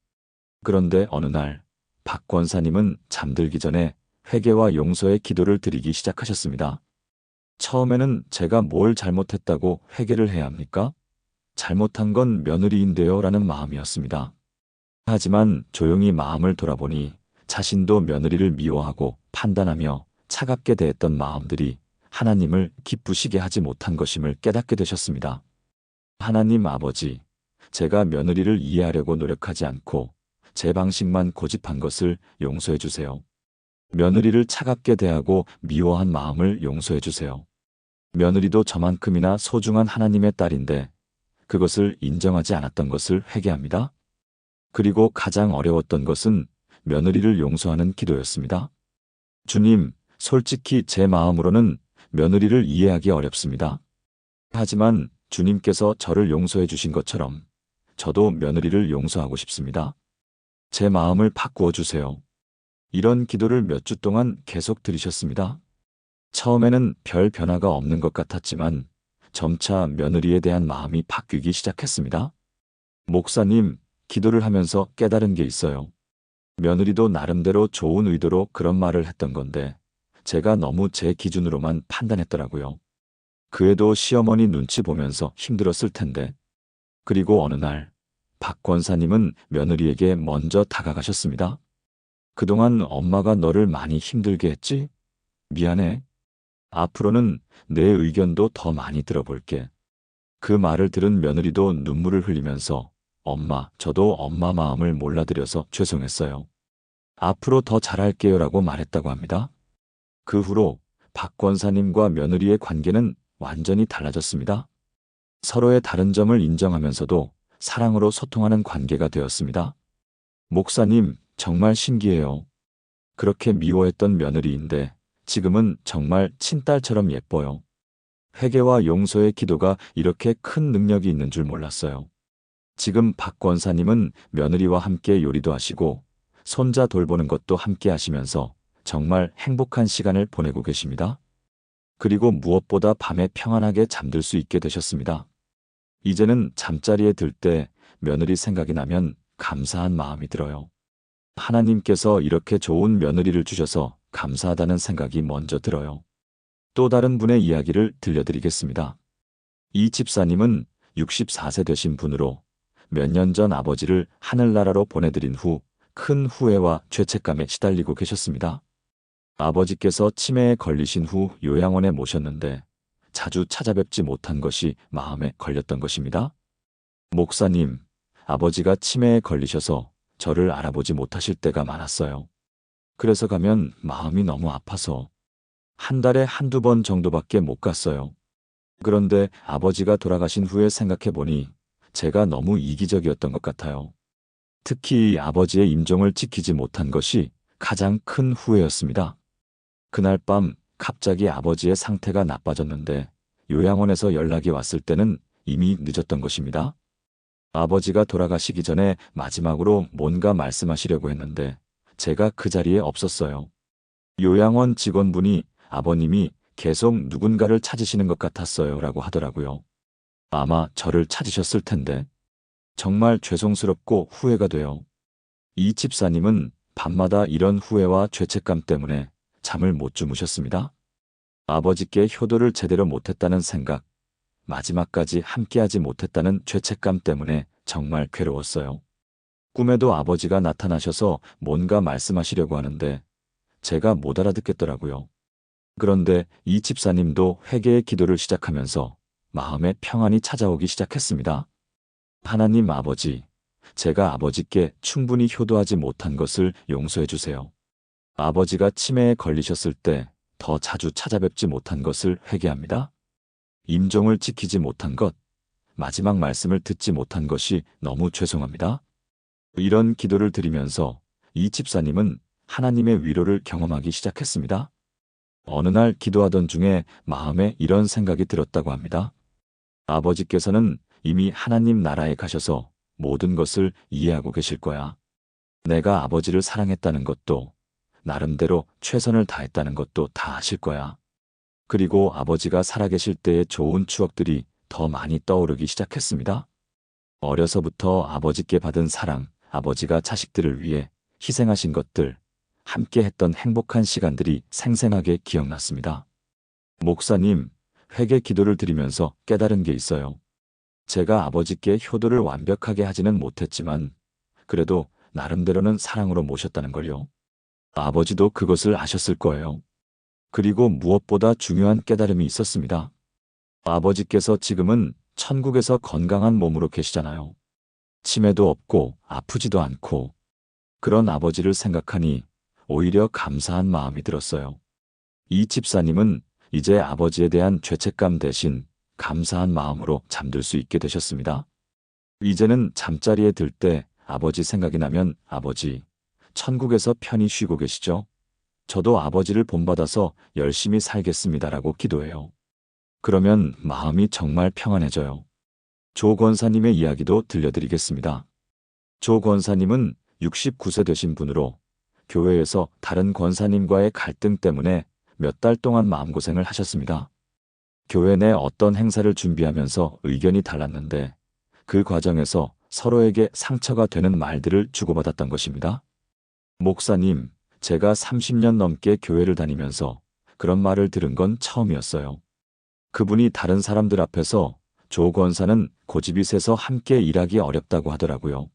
그런데 어느 날 박 권사님은 잠들기 전에 회개와 용서의 기도를 드리기 시작하셨습니다. 처음에는 제가 뭘 잘못했다고 회개를 해야 합니까? 잘못한 건 며느리인데요 라는 마음이었습니다. 하지만 조용히 마음을 돌아보니 자신도 며느리를 미워하고 판단하며 차갑게 대했던 마음들이 하나님을 기쁘시게 하지 못한 것임을 깨닫게 되셨습니다. 하나님 아버지, 제가 며느리를 이해하려고 노력하지 않고 제 방식만 고집한 것을 용서해 주세요. 며느리를 차갑게 대하고 미워한 마음을 용서해 주세요. 며느리도 저만큼이나 소중한 하나님의 딸인데 그것을 인정하지 않았던 것을 회개합니다. 그리고 가장 어려웠던 것은 며느리를 용서하는 기도였습니다. 주님, 솔직히 제 마음으로는 며느리를 이해하기 어렵습니다. 하지만 주님께서 저를 용서해 주신 것처럼 저도 며느리를 용서하고 싶습니다. 제 마음을 바꾸어 주세요. 이런 기도를 몇 주 동안 계속 드리셨습니다. 처음에는 별 변화가 없는 것 같았지만 점차 며느리에 대한 마음이 바뀌기 시작했습니다. 목사님, 기도를 하면서 깨달은 게 있어요. 며느리도 나름대로 좋은 의도로 그런 말을 했던 건데 제가 너무 제 기준으로만 판단했더라고요. 그 애도 시어머니 눈치 보면서 힘들었을 텐데. 그리고 어느 날 박 권사님은 며느리에게 먼저 다가가셨습니다. 그동안 엄마가 너를 많이 힘들게 했지? 미안해. 앞으로는 내 의견도 더 많이 들어볼게. 그 말을 들은 며느리도 눈물을 흘리면서 엄마, 저도 엄마 마음을 몰라드려서 죄송했어요. 앞으로 더 잘할게요라고 말했다고 합니다. 그 후로 박 권사님과 며느리의 관계는 완전히 달라졌습니다. 서로의 다른 점을 인정하면서도 사랑으로 소통하는 관계가 되었습니다. 목사님, 정말 신기해요. 그렇게 미워했던 며느리인데 지금은 정말 친딸처럼 예뻐요. 회개와 용서의 기도가 이렇게 큰 능력이 있는 줄 몰랐어요. 지금 박 권사님은 며느리와 함께 요리도 하시고 손자 돌보는 것도 함께 하시면서 정말 행복한 시간을 보내고 계십니다. 그리고 무엇보다 밤에 평안하게 잠들 수 있게 되셨습니다. 이제는 잠자리에 들 때 며느리 생각이 나면 감사한 마음이 들어요. 하나님께서 이렇게 좋은 며느리를 주셔서 감사하다는 생각이 먼저 들어요. 또 다른 분의 이야기를 들려드리겠습니다. 이 집사님은 64세 되신 분으로 몇 년 전 아버지를 하늘나라로 보내드린 후 큰 후회와 죄책감에 시달리고 계셨습니다. 아버지께서 치매에 걸리신 후 요양원에 모셨는데 자주 찾아뵙지 못한 것이 마음에 걸렸던 것입니다. 목사님, 아버지가 치매에 걸리셔서 저를 알아보지 못하실 때가 많았어요. 그래서 가면 마음이 너무 아파서 한 달에 한두 번 정도밖에 못 갔어요. 그런데 아버지가 돌아가신 후에 생각해 보니 제가 너무 이기적이었던 것 같아요. 특히 아버지의 임종을 지키지 못한 것이 가장 큰 후회였습니다. 그날 밤 갑자기 아버지의 상태가 나빠졌는데 요양원에서 연락이 왔을 때는 이미 늦었던 것입니다. 아버지가 돌아가시기 전에 마지막으로 뭔가 말씀하시려고 했는데 제가 그 자리에 없었어요. 요양원 직원분이 아버님이 계속 누군가를 찾으시는 것 같았어요 라고 하더라고요. 아마 저를 찾으셨을 텐데 정말 죄송스럽고 후회가 돼요. 이 집사님은 밤마다 이런 후회와 죄책감 때문에 잠을 못 주무셨습니다. 아버지께 효도를 제대로 못했다는 생각, 마지막까지 함께하지 못했다는 죄책감 때문에 정말 괴로웠어요. 꿈에도 아버지가 나타나셔서 뭔가 말씀하시려고 하는데 제가 못 알아듣겠더라고요. 그런데 이 집사님도 회개의 기도를 시작하면서 마음에 평안이 찾아오기 시작했습니다. 하나님 아버지, 제가 아버지께 충분히 효도하지 못한 것을 용서해 주세요. 아버지가 치매에 걸리셨을 때 더 자주 찾아뵙지 못한 것을 회개합니다. 임종을 지키지 못한 것, 마지막 말씀을 듣지 못한 것이 너무 죄송합니다. 이런 기도를 드리면서 이 집사님은 하나님의 위로를 경험하기 시작했습니다. 어느 날 기도하던 중에 마음에 이런 생각이 들었다고 합니다. 아버지께서는 이미 하나님 나라에 가셔서 모든 것을 이해하고 계실 거야. 내가 아버지를 사랑했다는 것도 나름대로 최선을 다했다는 것도 다 아실 거야. 그리고 아버지가 살아계실 때의 좋은 추억들이 더 많이 떠오르기 시작했습니다. 어려서부터 아버지께 받은 사랑, 아버지가 자식들을 위해 희생하신 것들, 함께 했던 행복한 시간들이 생생하게 기억났습니다. 목사님, 회개 기도를 드리면서 깨달은 게 있어요. 제가 아버지께 효도를 완벽하게 하지는 못했지만 그래도 나름대로는 사랑으로 모셨다는 걸요. 아버지도 그것을 아셨을 거예요. 그리고 무엇보다 중요한 깨달음이 있었습니다. 아버지께서 지금은 천국에서 건강한 몸으로 계시잖아요. 치매도 없고 아프지도 않고 그런 아버지를 생각하니 오히려 감사한 마음이 들었어요. 이 집사님은 이제 아버지에 대한 죄책감 대신 감사한 마음으로 잠들 수 있게 되셨습니다. 이제는 잠자리에 들 때 아버지 생각이 나면 아버지, 천국에서 편히 쉬고 계시죠? 저도 아버지를 본받아서 열심히 살겠습니다라고 기도해요. 그러면 마음이 정말 평안해져요. 조 권사님의 이야기도 들려드리겠습니다. 조 권사님은 69세 되신 분으로 교회에서 다른 권사님과의 갈등 때문에 몇 달 동안 마음고생을 하셨습니다. 교회 내 어떤 행사를 준비하면서 의견이 달랐는데 그 과정에서 서로에게 상처가 되는 말들을 주고받았던 것입니다. 목사님, 제가 30년 넘게 교회를 다니면서 그런 말을 들은 건 처음이었어요. 그분이 다른 사람들 앞에서 조 권사는 고집이 세서 함께 일하기 어렵다고 하더라고요.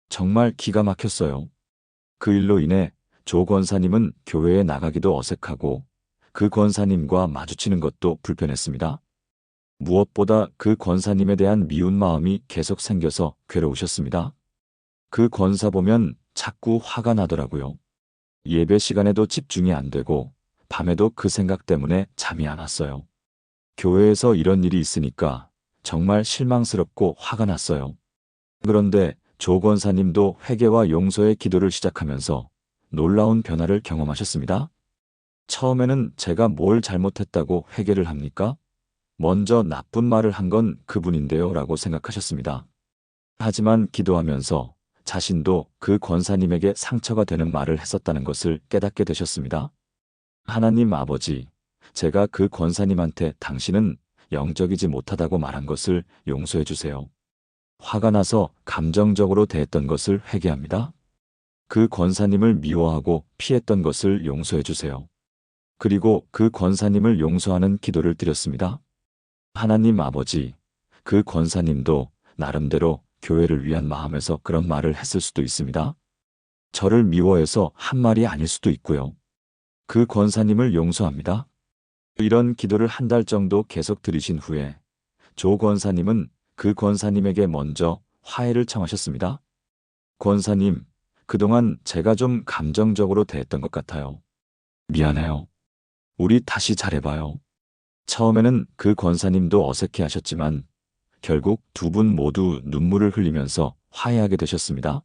정말 기가 막혔어요. 그 일로 인해 조 권사님은 교회에 나가기도 어색하고 그 권사님과 마주치는 것도 불편했습니다. 무엇보다 그 권사님에 대한 미운 마음이 계속 생겨서 괴로우셨습니다. 그 권사 보면 자꾸 화가 나더라고요. 예배 시간에도 집중이 안 되고 밤에도 그 생각 때문에 잠이 안 왔어요. 교회에서 이런 일이 있으니까 정말 실망스럽고 화가 났어요. 그런데 조 권사님도 회개와 용서의 기도를 시작하면서 놀라운 변화를 경험하셨습니다. 처음에는 제가 뭘 잘못했다고 회개를 합니까? 먼저 나쁜 말을 한 건 그분인데요 라고 생각하셨습니다. 하지만 기도하면서 자신도 그 권사님에게 상처가 되는 말을 했었다는 것을 깨닫게 되셨습니다. 하나님 아버지, 제가 그 권사님한테 당신은 영적이지 못하다고 말한 것을 용서해 주세요. 화가 나서 감정적으로 대했던 것을 회개합니다. 그 권사님을 미워하고 피했던 것을 용서해 주세요. 그리고 그 권사님을 용서하는 기도를 드렸습니다. 하나님 아버지, 그 권사님도 나름대로 교회를 위한 마음에서 그런 말을 했을 수도 있습니다. 저를 미워해서 한 말이 아닐 수도 있고요. 그 권사님을 용서합니다. 이런 기도를 한 달 정도 계속 드리신 후에 조 권사님은 그 권사님에게 먼저 화해를 청하셨습니다. 권사님, 그동안 제가 좀 감정적으로 대했던 것 같아요. 미안해요. 우리 다시 잘해봐요. 처음에는 그 권사님도 어색해 하셨지만 결국 두 분 모두 눈물을 흘리면서 화해하게 되셨습니다.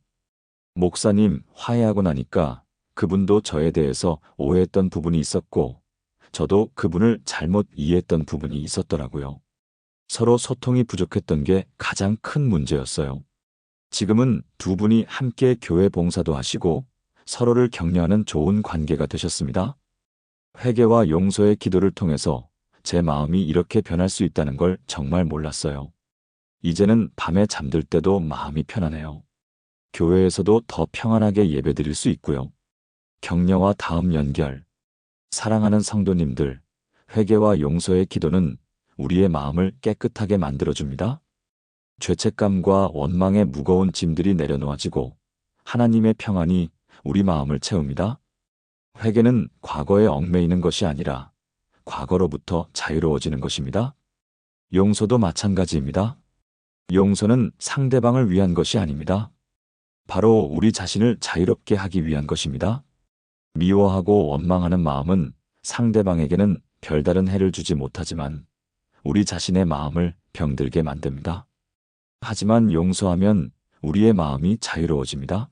목사님, 화해하고 나니까 그분도 저에 대해서 오해했던 부분이 있었고 저도 그분을 잘못 이해했던 부분이 있었더라고요. 서로 소통이 부족했던 게 가장 큰 문제였어요. 지금은 두 분이 함께 교회 봉사도 하시고 서로를 격려하는 좋은 관계가 되셨습니다. 회개와 용서의 기도를 통해서 제 마음이 이렇게 변할 수 있다는 걸 정말 몰랐어요. 이제는 밤에 잠들 때도 마음이 편하네요. 교회에서도 더 평안하게 예배드릴 수 있고요. 격려와 다음 연결. 사랑하는 성도님들, 회개와 용서의 기도는 우리의 마음을 깨끗하게 만들어줍니다. 죄책감과 원망의 무거운 짐들이 내려놓아지고 하나님의 평안이 우리 마음을 채웁니다. 회개는 과거에 얽매이는 것이 아니라 과거로부터 자유로워지는 것입니다. 용서도 마찬가지입니다. 용서는 상대방을 위한 것이 아닙니다. 바로 우리 자신을 자유롭게 하기 위한 것입니다. 미워하고 원망하는 마음은 상대방에게는 별다른 해를 주지 못하지만 우리 자신의 마음을 병들게 만듭니다. 하지만 용서하면 우리의 마음이 자유로워집니다.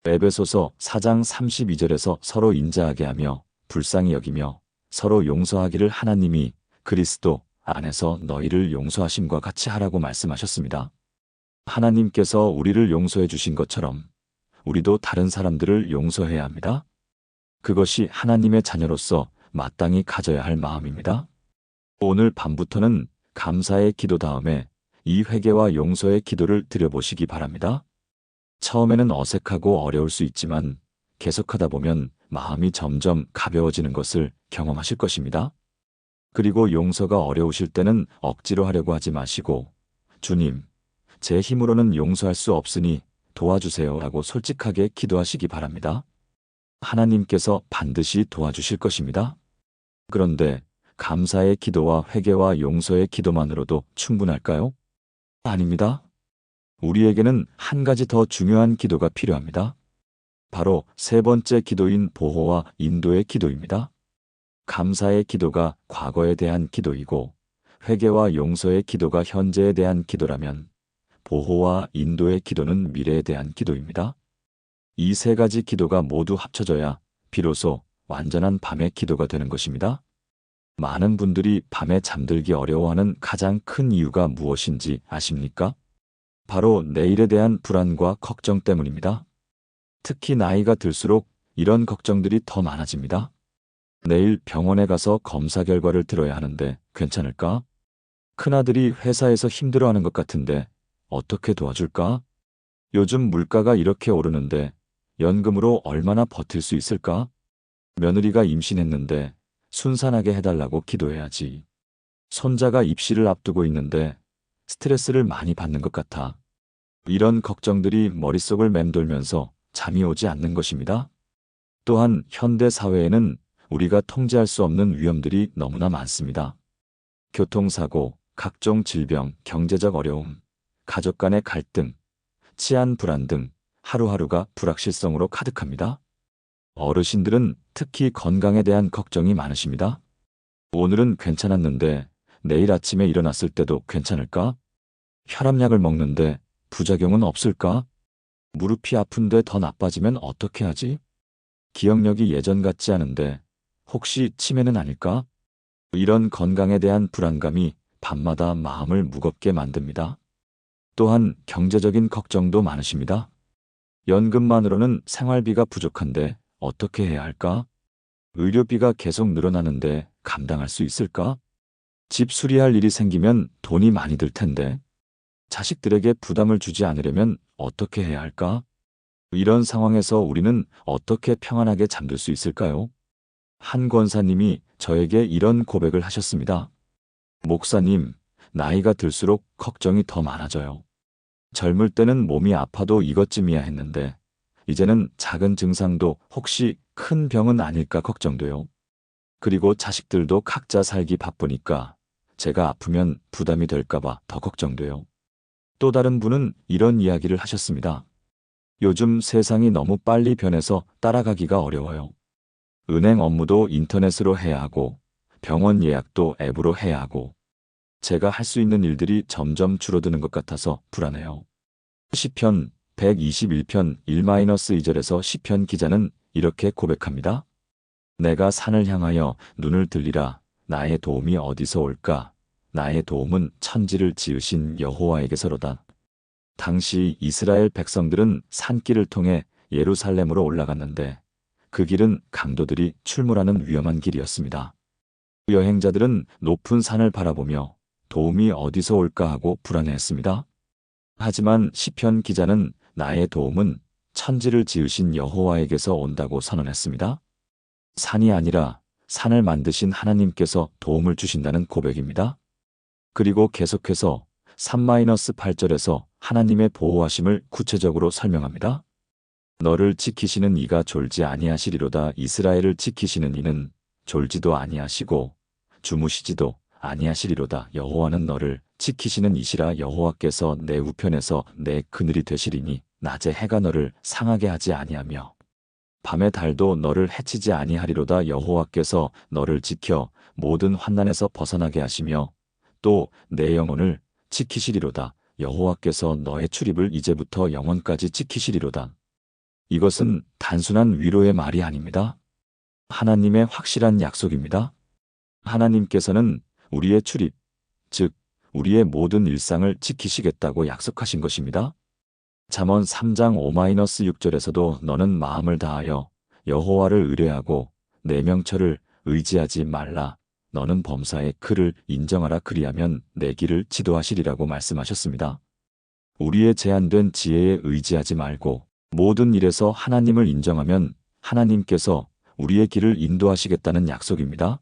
에베소서 4장 32절에서 서로 인자하게 하며 불쌍히 여기며 서로 용서하기를 하나님이 그리스도 안에서 너희를 용서하심과 같이 하라고 말씀하셨습니다. 하나님께서 우리를 용서해 주신 것처럼 우리도 다른 사람들을 용서해야 합니다. 그것이 하나님의 자녀로서 마땅히 가져야 할 마음입니다. 오늘 밤부터는 감사의 기도 다음에 이 회개와 용서의 기도를 드려보시기 바랍니다. 처음에는 어색하고 어려울 수 있지만 계속하다 보면 마음이 점점 가벼워지는 것을 경험하실 것입니다. 그리고 용서가 어려우실 때는 억지로 하려고 하지 마시고 주님, 제 힘으로는 용서할 수 없으니 도와주세요 라고 솔직하게 기도하시기 바랍니다. 하나님께서 반드시 도와주실 것입니다. 그런데 감사의 기도와 회개와 용서의 기도만으로도 충분할까요? 아닙니다. 우리에게는 한 가지 더 중요한 기도가 필요합니다. 바로 세 번째 기도인 보호와 인도의 기도입니다. 감사의 기도가 과거에 대한 기도이고 회개와 용서의 기도가 현재에 대한 기도라면 보호와 인도의 기도는 미래에 대한 기도입니다. 이 세 가지 기도가 모두 합쳐져야 비로소 완전한 밤의 기도가 되는 것입니다. 많은 분들이 밤에 잠들기 어려워하는 가장 큰 이유가 무엇인지 아십니까? 바로 내일에 대한 불안과 걱정 때문입니다. 특히 나이가 들수록 이런 걱정들이 더 많아집니다. 내일 병원에 가서 검사 결과를 들어야 하는데 괜찮을까? 큰아들이 회사에서 힘들어하는 것 같은데 어떻게 도와줄까? 요즘 물가가 이렇게 오르는데 연금으로 얼마나 버틸 수 있을까? 며느리가 임신했는데 순산하게 해달라고 기도해야지. 손자가 입시를 앞두고 있는데 스트레스를 많이 받는 것 같아. 이런 걱정들이 머릿속을 맴돌면서 잠이 오지 않는 것입니다. 또한 현대 사회에는 우리가 통제할 수 없는 위험들이 너무나 많습니다. 교통사고, 각종 질병, 경제적 어려움, 가족 간의 갈등, 치안 불안 등 하루하루가 불확실성으로 가득합니다. 어르신들은 특히 건강에 대한 걱정이 많으십니다. 오늘은 괜찮았는데 내일 아침에 일어났을 때도 괜찮을까? 혈압약을 먹는데 부작용은 없을까? 무릎이 아픈데 더 나빠지면 어떻게 하지? 기억력이 예전 같지 않은데 혹시 치매는 아닐까? 이런 건강에 대한 불안감이 밤마다 마음을 무겁게 만듭니다. 또한 경제적인 걱정도 많으십니다. 연금만으로는 생활비가 부족한데 어떻게 해야 할까? 의료비가 계속 늘어나는데 감당할 수 있을까? 집 수리할 일이 생기면 돈이 많이 들 텐데 자식들에게 부담을 주지 않으려면 어떻게 해야 할까? 이런 상황에서 우리는 어떻게 평안하게 잠들 수 있을까요? 한 권사님이 저에게 이런 고백을 하셨습니다. 목사님, 나이가 들수록 걱정이 더 많아져요. 젊을 때는 몸이 아파도 이것쯤이야 했는데 이제는 작은 증상도 혹시 큰 병은 아닐까 걱정돼요. 그리고 자식들도 각자 살기 바쁘니까 제가 아프면 부담이 될까봐 더 걱정돼요. 또 다른 분은 이런 이야기를 하셨습니다. 요즘 세상이 너무 빨리 변해서 따라가기가 어려워요. 은행 업무도 인터넷으로 해야 하고, 병원 예약도 앱으로 해야 하고, 제가 할 수 있는 일들이 점점 줄어드는 것 같아서 불안해요. 시편 121편 1-2절에서 시편 기자는 이렇게 고백합니다. 내가 산을 향하여 눈을 들리라. 나의 도움이 어디서 올까? 나의 도움은 천지를 지으신 여호와에게서로다. 당시 이스라엘 백성들은 산길을 통해 예루살렘으로 올라갔는데 그 길은 강도들이 출몰하는 위험한 길이었습니다. 여행자들은 높은 산을 바라보며 도움이 어디서 올까 하고 불안해했습니다. 하지만 시편 기자는 나의 도움은 천지를 지으신 여호와에게서 온다고 선언했습니다. 산이 아니라 산을 만드신 하나님께서 도움을 주신다는 고백입니다. 그리고 계속해서 3-8절에서 하나님의 보호하심을 구체적으로 설명합니다. 너를 지키시는 이가 졸지 아니하시리로다. 이스라엘을 지키시는 이는 졸지도 아니하시고 주무시지도 아니하시리로다. 여호와는 너를 지키시는 이시라. 여호와께서 내 우편에서 내 그늘이 되시리니 낮에 해가 너를 상하게 하지 아니하며 밤에 달도 너를 해치지 아니하리로다. 여호와께서 너를 지켜 모든 환난에서 벗어나게 하시며 또 내 영혼을 지키시리로다. 여호와께서 너의 출입을 이제부터 영원까지 지키시리로다. 이것은 단순한 위로의 말이 아닙니다. 하나님의 확실한 약속입니다. 하나님께서는 우리의 출입, 즉 우리의 모든 일상을 지키시겠다고 약속하신 것입니다. 잠언 3장 5-6절에서도 너는 마음을 다하여 여호와를 의뢰하고 내 명철을 의지하지 말라. 너는 범사의 그를 인정하라. 그리하면 내 길을 지도하시리라고 말씀하셨습니다. 우리의 제한된 지혜에 의지하지 말고 모든 일에서 하나님을 인정하면 하나님께서 우리의 길을 인도하시겠다는 약속입니다.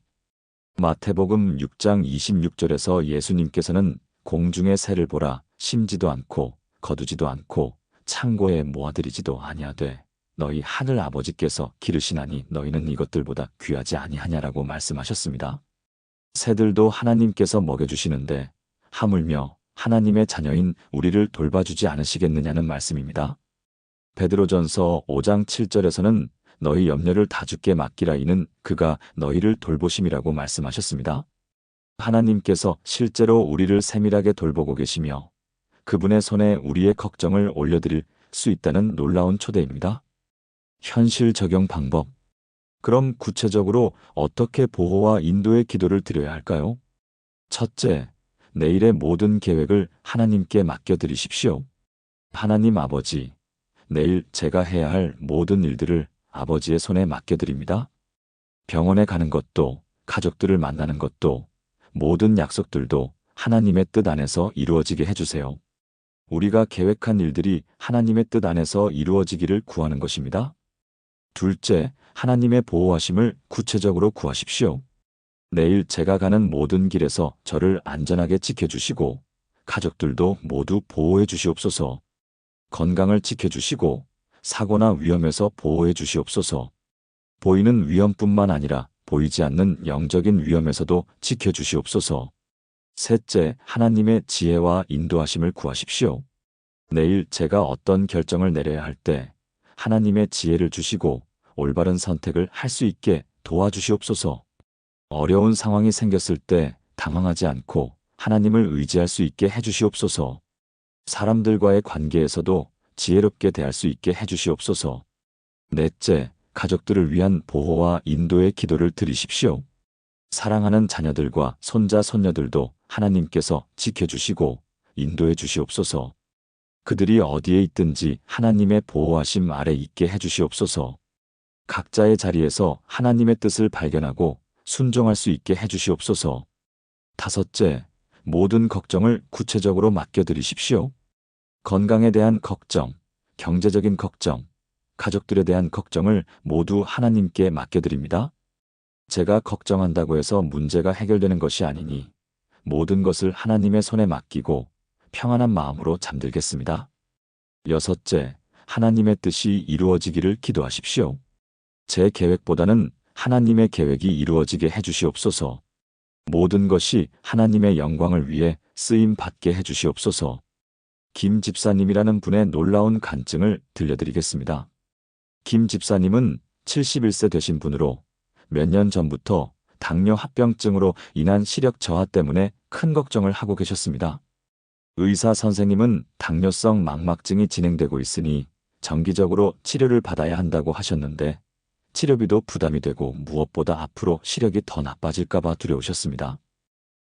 마태복음 6장 26절에서 예수님께서는 공중의 새를 보라. 심지도 않고 거두지도 않고 창고에 모아들이지도 아니하되 너희 하늘 아버지께서 기르시나니 너희는 이것들보다 귀하지 아니하냐라고 말씀하셨습니다. 새들도 하나님께서 먹여주시는데 하물며 하나님의 자녀인 우리를 돌봐주지 않으시겠느냐는 말씀입니다. 베드로전서 5장 7절에서는 너희 염려를 다 주께 맡기라. 이는 그가 너희를 돌보심이라고 말씀하셨습니다. 하나님께서 실제로 우리를 세밀하게 돌보고 계시며 그분의 손에 우리의 걱정을 올려드릴 수 있다는 놀라운 초대입니다. 현실 적용 방법. 그럼 구체적으로 어떻게 보호와 인도의 기도를 드려야 할까요? 첫째, 내일의 모든 계획을 하나님께 맡겨드리십시오. 하나님 아버지, 내일 제가 해야 할 모든 일들을 아버지의 손에 맡겨드립니다. 병원에 가는 것도, 가족들을 만나는 것도, 모든 약속들도 하나님의 뜻 안에서 이루어지게 해주세요. 우리가 계획한 일들이 하나님의 뜻 안에서 이루어지기를 구하는 것입니다. 둘째, 하나님의 보호하심을 구체적으로 구하십시오. 내일 제가 가는 모든 길에서 저를 안전하게 지켜주시고 가족들도 모두 보호해 주시옵소서. 건강을 지켜주시고 사고나 위험에서 보호해 주시옵소서. 보이는 위험뿐만 아니라 보이지 않는 영적인 위험에서도 지켜주시옵소서. 셋째, 하나님의 지혜와 인도하심을 구하십시오. 내일 제가 어떤 결정을 내려야 할 때 하나님의 지혜를 주시고 올바른 선택을 할 수 있게 도와주시옵소서. 어려운 상황이 생겼을 때 당황하지 않고 하나님을 의지할 수 있게 해주시옵소서. 사람들과의 관계에서도 지혜롭게 대할 수 있게 해주시옵소서. 넷째, 가족들을 위한 보호와 인도의 기도를 드리십시오. 사랑하는 자녀들과 손자, 손녀들도 하나님께서 지켜주시고 인도해 주시옵소서. 그들이 어디에 있든지 하나님의 보호하심 아래 있게 해주시옵소서. 각자의 자리에서 하나님의 뜻을 발견하고 순종할 수 있게 해주시옵소서. 다섯째, 모든 걱정을 구체적으로 맡겨드리십시오. 건강에 대한 걱정, 경제적인 걱정, 가족들에 대한 걱정을 모두 하나님께 맡겨드립니다. 제가 걱정한다고 해서 문제가 해결되는 것이 아니니 모든 것을 하나님의 손에 맡기고 평안한 마음으로 잠들겠습니다. 여섯째, 하나님의 뜻이 이루어지기를 기도하십시오. 제 계획보다는 하나님의 계획이 이루어지게 해주시옵소서. 모든 것이 하나님의 영광을 위해 쓰임 받게 해주시옵소서. 김 집사님이라는 분의 놀라운 간증을 들려드리겠습니다. 김 집사님은 71세 되신 분으로 몇 년 전부터 당뇨 합병증으로 인한 시력 저하 때문에 큰 걱정을 하고 계셨습니다. 의사 선생님은 당뇨성 망막증이 진행되고 있으니 정기적으로 치료를 받아야 한다고 하셨는데 치료비도 부담이 되고 무엇보다 앞으로 시력이 더 나빠질까봐 두려우셨습니다.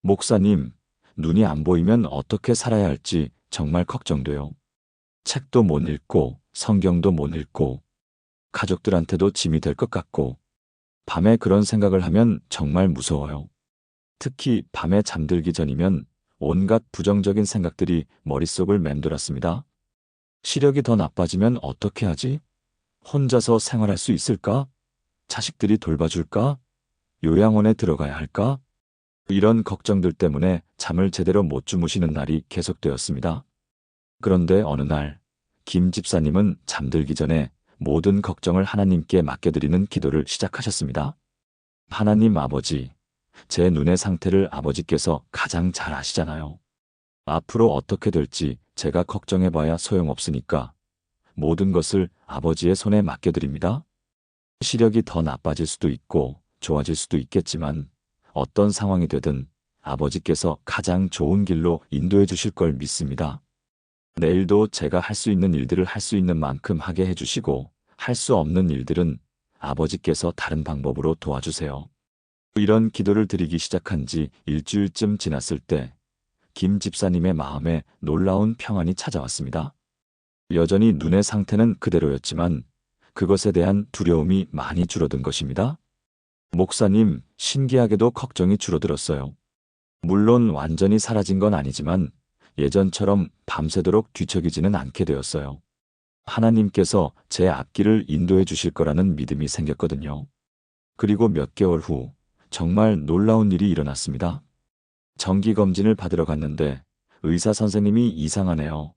목사님, 눈이 안 보이면 어떻게 살아야 할지 정말 걱정돼요. 책도 못 읽고 성경도 못 읽고 가족들한테도 짐이 될 것 같고 밤에 그런 생각을 하면 정말 무서워요. 특히 밤에 잠들기 전이면 온갖 부정적인 생각들이 머릿속을 맴돌았습니다. 시력이 더 나빠지면 어떻게 하지? 혼자서 생활할 수 있을까? 자식들이 돌봐줄까? 요양원에 들어가야 할까? 이런 걱정들 때문에 잠을 제대로 못 주무시는 날이 계속되었습니다. 그런데 어느 날, 김 집사님은 잠들기 전에 모든 걱정을 하나님께 맡겨드리는 기도를 시작하셨습니다. 하나님 아버지, 제 눈의 상태를 아버지께서 가장 잘 아시잖아요. 앞으로 어떻게 될지 제가 걱정해봐야 소용없으니까 모든 것을 아버지의 손에 맡겨드립니다. 시력이 더 나빠질 수도 있고 좋아질 수도 있겠지만 어떤 상황이 되든 아버지께서 가장 좋은 길로 인도해 주실 걸 믿습니다. 내일도 제가 할 수 있는 일들을 할 수 있는 만큼 하게 해주시고 할 수 없는 일들은 아버지께서 다른 방법으로 도와주세요. 이런 기도를 드리기 시작한 지 일주일쯤 지났을 때 김 집사님의 마음에 놀라운 평안이 찾아왔습니다. 여전히 눈의 상태는 그대로였지만 그것에 대한 두려움이 많이 줄어든 것입니다. 목사님, 신기하게도 걱정이 줄어들었어요. 물론 완전히 사라진 건 아니지만 예전처럼 밤새도록 뒤척이지는 않게 되었어요. 하나님께서 제 앞길을 인도해 주실 거라는 믿음이 생겼거든요. 그리고 몇 개월 후 정말 놀라운 일이 일어났습니다. 정기검진을 받으러 갔는데 의사 선생님이 이상하네요.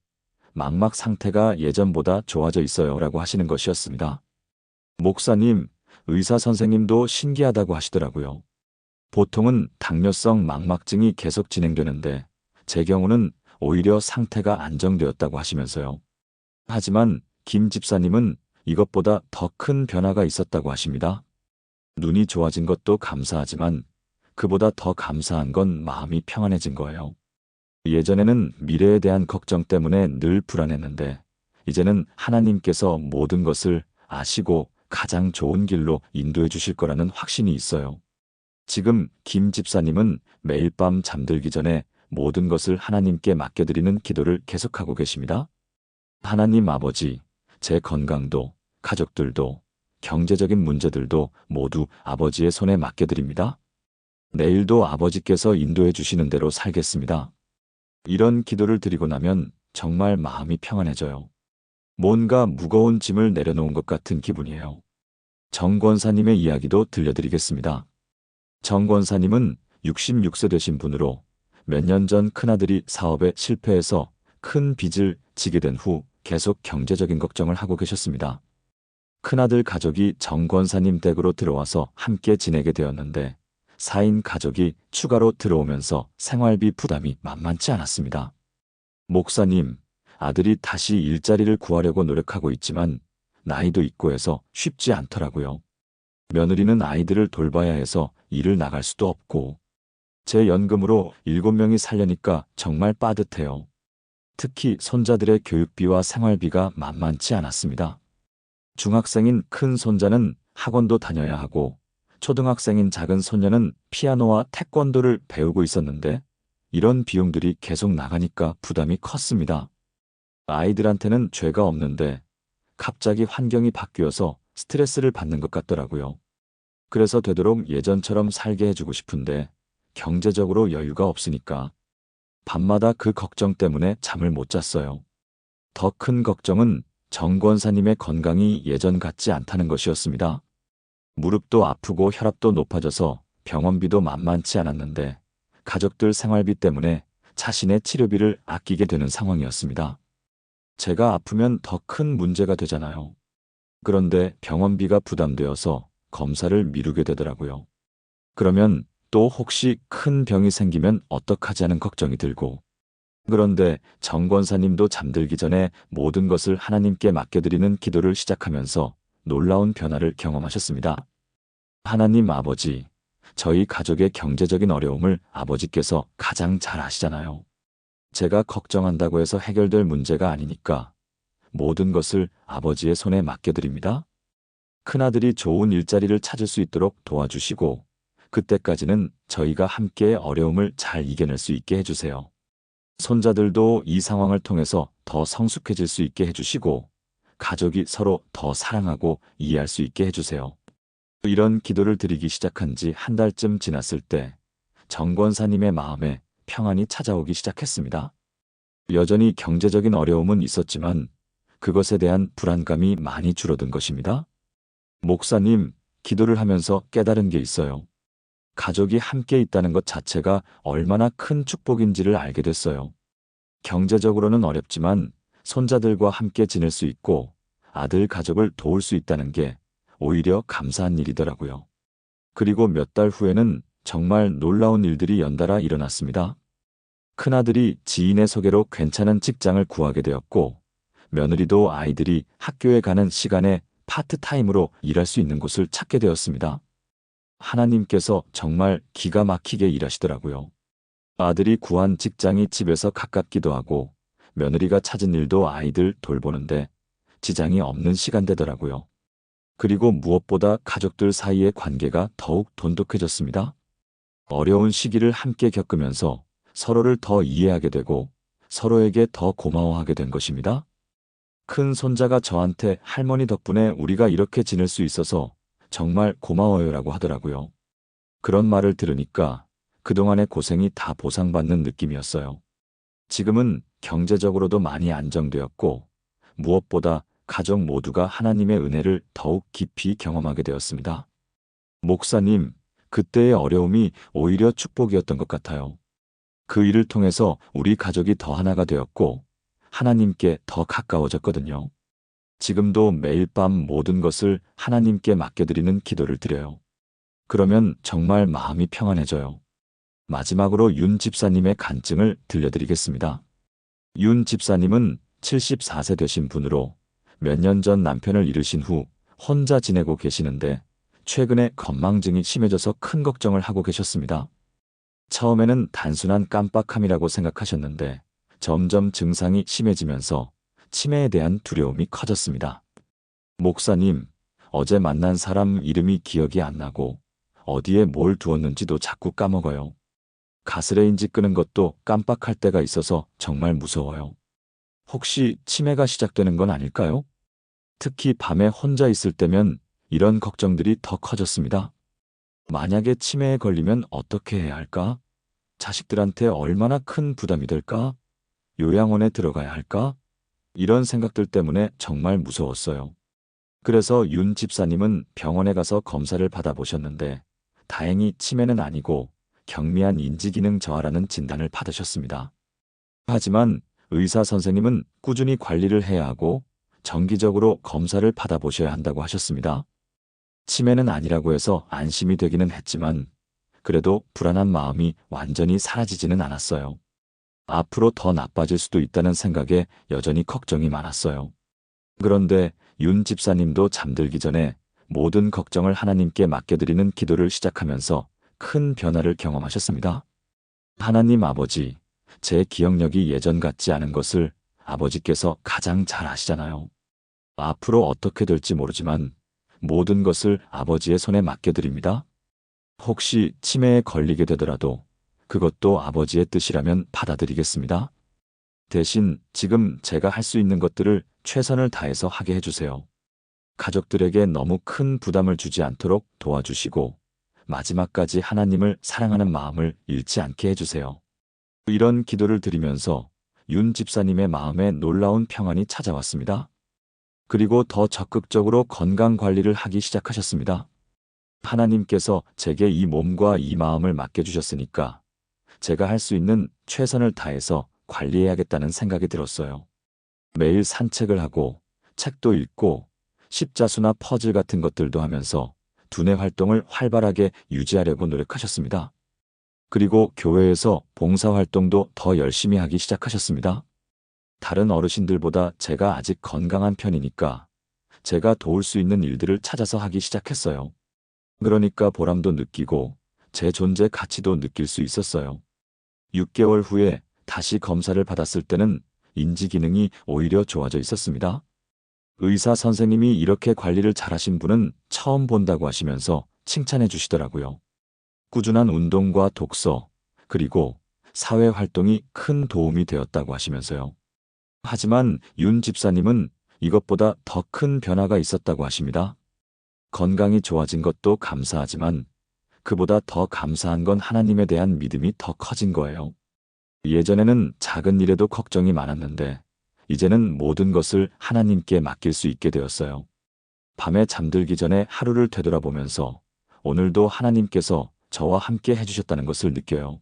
망막 상태가 예전보다 좋아져 있어요 라고 하시는 것이었습니다. 목사님, 의사 선생님도 신기하다고 하시더라고요. 보통은 당뇨성 망막증이 계속 진행되는데 제 경우는 오히려 상태가 안정되었다고 하시면서요. 하지만 김 집사님은 이것보다 더 큰 변화가 있었다고 하십니다. 눈이 좋아진 것도 감사하지만 그보다 더 감사한 건 마음이 평안해진 거예요. 예전에는 미래에 대한 걱정 때문에 늘 불안했는데 이제는 하나님께서 모든 것을 아시고 가장 좋은 길로 인도해 주실 거라는 확신이 있어요. 지금 김 집사님은 매일 밤 잠들기 전에 모든 것을 하나님께 맡겨드리는 기도를 계속하고 계십니다. 하나님 아버지, 제 건강도, 가족들도, 경제적인 문제들도 모두 아버지의 손에 맡겨드립니다. 내일도 아버지께서 인도해 주시는 대로 살겠습니다. 이런 기도를 드리고 나면 정말 마음이 평안해져요. 뭔가 무거운 짐을 내려놓은 것 같은 기분이에요. 정 권사님의 이야기도 들려드리겠습니다. 정 권사님은 66세 되신 분으로 몇 년 전 큰아들이 사업에 실패해서 큰 빚을 지게 된 후 계속 경제적인 걱정을 하고 계셨습니다. 큰아들 가족이 정 권사님 댁으로 들어와서 함께 지내게 되었는데 4인 가족이 추가로 들어오면서 생활비 부담이 만만치 않았습니다. 목사님, 아들이 다시 일자리를 구하려고 노력하고 있지만 나이도 있고 해서 쉽지 않더라고요. 며느리는 아이들을 돌봐야 해서 일을 나갈 수도 없고 제 연금으로 7명이 살려니까 정말 빠듯해요. 특히 손자들의 교육비와 생활비가 만만치 않았습니다. 중학생인 큰 손자는 학원도 다녀야 하고 초등학생인 작은 손녀는 피아노와 태권도를 배우고 있었는데 이런 비용들이 계속 나가니까 부담이 컸습니다. 아이들한테는 죄가 없는데 갑자기 환경이 바뀌어서 스트레스를 받는 것 같더라고요. 그래서 되도록 예전처럼 살게 해주고 싶은데 경제적으로 여유가 없으니까 밤마다 그 걱정 때문에 잠을 못 잤어요. 더 큰 걱정은 정 권사님의 건강이 예전 같지 않다는 것이었습니다. 무릎도 아프고 혈압도 높아져서 병원비도 만만치 않았는데 가족들 생활비 때문에 자신의 치료비를 아끼게 되는 상황이었습니다. 제가 아프면 더 큰 문제가 되잖아요. 그런데 병원비가 부담되어서 검사를 미루게 되더라고요. 그러면 또 혹시 큰 병이 생기면 어떡하지 하는 걱정이 들고 그런데 정 권사님도 잠들기 전에 모든 것을 하나님께 맡겨드리는 기도를 시작하면서 놀라운 변화를 경험하셨습니다. 하나님 아버지, 저희 가족의 경제적인 어려움을 아버지께서 가장 잘 아시잖아요. 제가 걱정한다고 해서 해결될 문제가 아니니까 모든 것을 아버지의 손에 맡겨드립니다. 큰아들이 좋은 일자리를 찾을 수 있도록 도와주시고 그때까지는 저희가 함께 어려움을 잘 이겨낼 수 있게 해주세요. 손자들도 이 상황을 통해서 더 성숙해질 수 있게 해주시고 가족이 서로 더 사랑하고 이해할 수 있게 해주세요. 이런 기도를 드리기 시작한 지 한 달쯤 지났을 때 정권사님의 마음에 평안이 찾아오기 시작했습니다. 여전히 경제적인 어려움은 있었지만 그것에 대한 불안감이 많이 줄어든 것입니다. 목사님, 기도를 하면서 깨달은 게 있어요. 가족이 함께 있다는 것 자체가 얼마나 큰 축복인지를 알게 됐어요. 경제적으로는 어렵지만 손자들과 함께 지낼 수 있고 아들 가족을 도울 수 있다는 게 오히려 감사한 일이더라고요. 그리고 몇 달 후에는 정말 놀라운 일들이 연달아 일어났습니다. 큰아들이 지인의 소개로 괜찮은 직장을 구하게 되었고 며느리도 아이들이 학교에 가는 시간에 파트타임으로 일할 수 있는 곳을 찾게 되었습니다. 하나님께서 정말 기가 막히게 일하시더라고요. 아들이 구한 직장이 집에서 가깝기도 하고 며느리가 찾은 일도 아이들 돌보는데 지장이 없는 시간대더라고요. 그리고 무엇보다 가족들 사이의 관계가 더욱 돈독해졌습니다. 어려운 시기를 함께 겪으면서 서로를 더 이해하게 되고 서로에게 더 고마워하게 된 것입니다. 큰 손자가 저한테 할머니 덕분에 우리가 이렇게 지낼 수 있어서 정말 고마워요라고 하더라고요. 그런 말을 들으니까 그동안의 고생이 다 보상받는 느낌이었어요. 지금은 경제적으로도 많이 안정되었고 무엇보다 가족 모두가 하나님의 은혜를 더욱 깊이 경험하게 되었습니다. 목사님, 그때의 어려움이 오히려 축복이었던 것 같아요. 그 일을 통해서 우리 가족이 더 하나가 되었고 하나님께 더 가까워졌거든요. 지금도 매일 밤 모든 것을 하나님께 맡겨드리는 기도를 드려요. 그러면 정말 마음이 평안해져요. 마지막으로 윤 집사님의 간증을 들려드리겠습니다. 윤 집사님은 74세 되신 분으로 몇 년 전 남편을 잃으신 후 혼자 지내고 계시는데 최근에 건망증이 심해져서 큰 걱정을 하고 계셨습니다. 처음에는 단순한 깜빡함이라고 생각하셨는데 점점 증상이 심해지면서 치매에 대한 두려움이 커졌습니다. 목사님, 어제 만난 사람 이름이 기억이 안 나고 어디에 뭘 두었는지도 자꾸 까먹어요. 가스레인지 끄는 것도 깜빡할 때가 있어서 정말 무서워요. 혹시 치매가 시작되는 건 아닐까요? 특히 밤에 혼자 있을 때면 이런 걱정들이 더 커졌습니다. 만약에 치매에 걸리면 어떻게 해야 할까? 자식들한테 얼마나 큰 부담이 될까? 요양원에 들어가야 할까? 이런 생각들 때문에 정말 무서웠어요. 그래서 윤 집사님은 병원에 가서 검사를 받아보셨는데 다행히 치매는 아니고 경미한 인지기능 저하라는 진단을 받으셨습니다. 하지만 의사 선생님은 꾸준히 관리를 해야 하고 정기적으로 검사를 받아보셔야 한다고 하셨습니다. 치매는 아니라고 해서 안심이 되기는 했지만 그래도 불안한 마음이 완전히 사라지지는 않았어요. 앞으로 더 나빠질 수도 있다는 생각에 여전히 걱정이 많았어요. 그런데 윤 집사님도 잠들기 전에 모든 걱정을 하나님께 맡겨드리는 기도를 시작하면서 큰 변화를 경험하셨습니다. 하나님 아버지, 제 기억력이 예전 같지 않은 것을 아버지께서 가장 잘 아시잖아요. 앞으로 어떻게 될지 모르지만 모든 것을 아버지의 손에 맡겨드립니다. 혹시 치매에 걸리게 되더라도 그것도 아버지의 뜻이라면 받아들이겠습니다. 대신 지금 제가 할 수 있는 것들을 최선을 다해서 하게 해주세요. 가족들에게 너무 큰 부담을 주지 않도록 도와주시고 마지막까지 하나님을 사랑하는 마음을 잃지 않게 해주세요. 이런 기도를 드리면서 윤 집사님의 마음에 놀라운 평안이 찾아왔습니다. 그리고 더 적극적으로 건강 관리를 하기 시작하셨습니다. 하나님께서 제게 이 몸과 이 마음을 맡겨주셨으니까 제가 할 수 있는 최선을 다해서 관리해야겠다는 생각이 들었어요. 매일 산책을 하고 책도 읽고 십자수나 퍼즐 같은 것들도 하면서 두뇌 활동을 활발하게 유지하려고 노력하셨습니다. 그리고 교회에서 봉사활동도 더 열심히 하기 시작하셨습니다. 다른 어르신들보다 제가 아직 건강한 편이니까 제가 도울 수 있는 일들을 찾아서 하기 시작했어요. 그러니까 보람도 느끼고 제 존재 가치도 느낄 수 있었어요. 6개월 후에 다시 검사를 받았을 때는 인지 기능이 오히려 좋아져 있었습니다. 의사 선생님이 이렇게 관리를 잘하신 분은 처음 본다고 하시면서 칭찬해 주시더라고요. 꾸준한 운동과 독서, 그리고 사회 활동이 큰 도움이 되었다고 하시면서요. 하지만 윤 집사님은 이것보다 더 큰 변화가 있었다고 하십니다. 건강이 좋아진 것도 감사하지만 그보다 더 감사한 건 하나님에 대한 믿음이 더 커진 거예요. 예전에는 작은 일에도 걱정이 많았는데 이제는 모든 것을 하나님께 맡길 수 있게 되었어요. 밤에 잠들기 전에 하루를 되돌아보면서 오늘도 하나님께서 저와 함께 해주셨다는 것을 느껴요.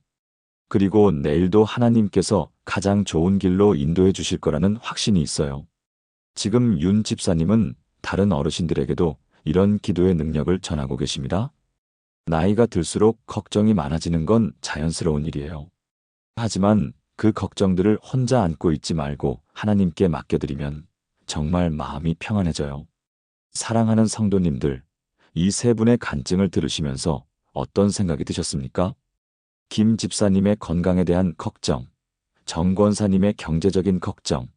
그리고 내일도 하나님께서 가장 좋은 길로 인도해 주실 거라는 확신이 있어요. 지금 윤 집사님은 다른 어르신들에게도 이런 기도의 능력을 전하고 계십니다. 나이가 들수록 걱정이 많아지는 건 자연스러운 일이에요. 하지만 그 걱정들을 혼자 안고 있지 말고 하나님께 맡겨드리면 정말 마음이 평안해져요. 사랑하는 성도님들, 이 세 분의 간증을 들으시면서 어떤 생각이 드셨습니까? 김 집사님의 건강에 대한 걱정, 정 권사님의 경제적인 걱정,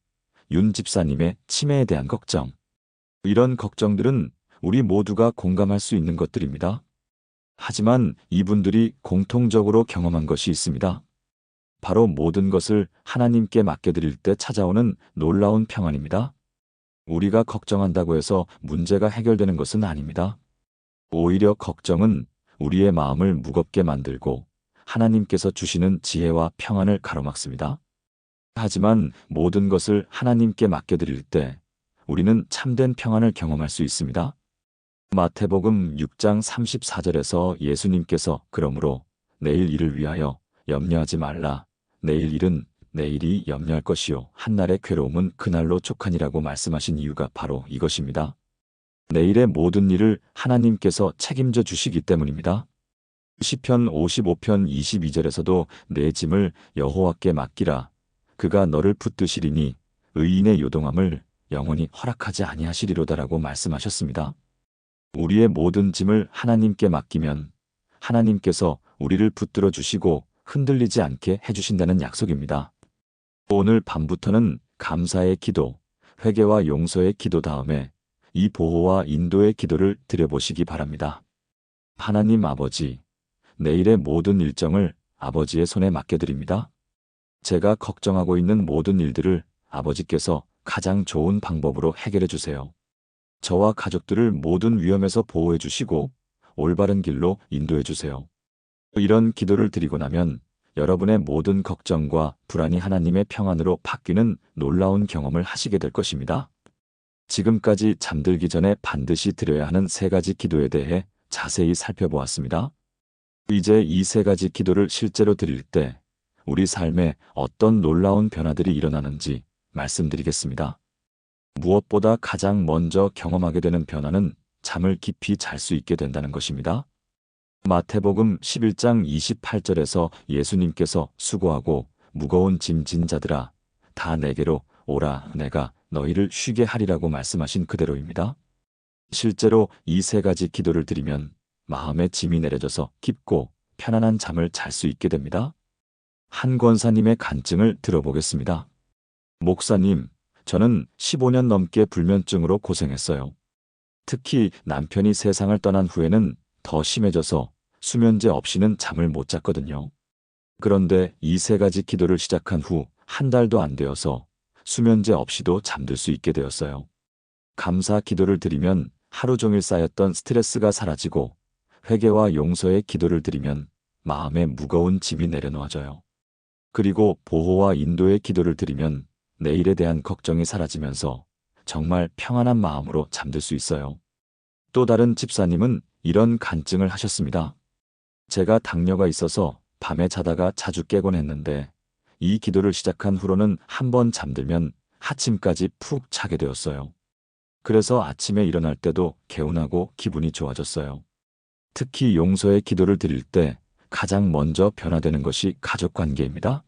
윤 집사님의 치매에 대한 걱정. 이런 걱정들은 우리 모두가 공감할 수 있는 것들입니다. 하지만 이분들이 공통적으로 경험한 것이 있습니다. 바로 모든 것을 하나님께 맡겨드릴 때 찾아오는 놀라운 평안입니다. 우리가 걱정한다고 해서 문제가 해결되는 것은 아닙니다. 오히려 걱정은 우리의 마음을 무겁게 만들고 하나님께서 주시는 지혜와 평안을 가로막습니다. 하지만 모든 것을 하나님께 맡겨드릴 때 우리는 참된 평안을 경험할 수 있습니다. 마태복음 6장 34절에서 예수님께서 그러므로 내일 일을 위하여 염려하지 말라. 내일 일은 내일이 염려할 것이요 한날의 괴로움은 그날로 족하니라고 말씀하신 이유가 바로 이것입니다. 내일의 모든 일을 하나님께서 책임져 주시기 때문입니다. 시편 55편 22절에서도 내 짐을 여호와께 맡기라. 그가 너를 붙드시리니 의인의 요동함을 영원히 허락하지 아니하시리로다라고 말씀하셨습니다. 우리의 모든 짐을 하나님께 맡기면 하나님께서 우리를 붙들어 주시고 흔들리지 않게 해주신다는 약속입니다. 오늘 밤부터는 감사의 기도, 회개와 용서의 기도 다음에 이 보호와 인도의 기도를 드려보시기 바랍니다. 하나님 아버지, 내일의 모든 일정을 아버지의 손에 맡겨드립니다. 제가 걱정하고 있는 모든 일들을 아버지께서 가장 좋은 방법으로 해결해 주세요. 저와 가족들을 모든 위험에서 보호해 주시고 올바른 길로 인도해 주세요. 이런 기도를 드리고 나면 여러분의 모든 걱정과 불안이 하나님의 평안으로 바뀌는 놀라운 경험을 하시게 될 것입니다. 지금까지 잠들기 전에 반드시 드려야 하는 3가지 기도에 대해 자세히 살펴보았습니다. 이제 이 3가지 기도를 실제로 드릴 때 우리 삶에 어떤 놀라운 변화들이 일어나는지 말씀드리겠습니다. 무엇보다 가장 먼저 경험하게 되는 변화는 잠을 깊이 잘 수 있게 된다는 것입니다. 마태복음 11장 28절에서 예수님께서 수고하고 무거운 짐 진 자들아 다 내게로 오라 내가 너희를 쉬게 하리라고 말씀하신 그대로입니다. 실제로 이 3가지 기도를 드리면 마음의 짐이 내려져서 깊고 편안한 잠을 잘 수 있게 됩니다. 한 권사님의 간증을 들어보겠습니다. 목사님, 저는 15년 넘게 불면증으로 고생했어요. 특히 남편이 세상을 떠난 후에는 더 심해져서 수면제 없이는 잠을 못 잤거든요. 그런데 이 3가지 기도를 시작한 후 한 달도 안 되어서 수면제 없이도 잠들 수 있게 되었어요. 감사 기도를 드리면 하루 종일 쌓였던 스트레스가 사라지고 회개와 용서의 기도를 드리면 마음의 무거운 짐이 내려놓아져요. 그리고 보호와 인도의 기도를 드리면 내일에 대한 걱정이 사라지면서 정말 평안한 마음으로 잠들 수 있어요. 또 다른 집사님은 이런 간증을 하셨습니다. 제가 당뇨가 있어서 밤에 자다가 자주 깨곤 했는데 이 기도를 시작한 후로는 한 번 잠들면 아침까지 푹 자게 되었어요. 그래서 아침에 일어날 때도 개운하고 기분이 좋아졌어요. 특히 용서의 기도를 드릴 때 가장 먼저 변화되는 것이 가족 관계입니다.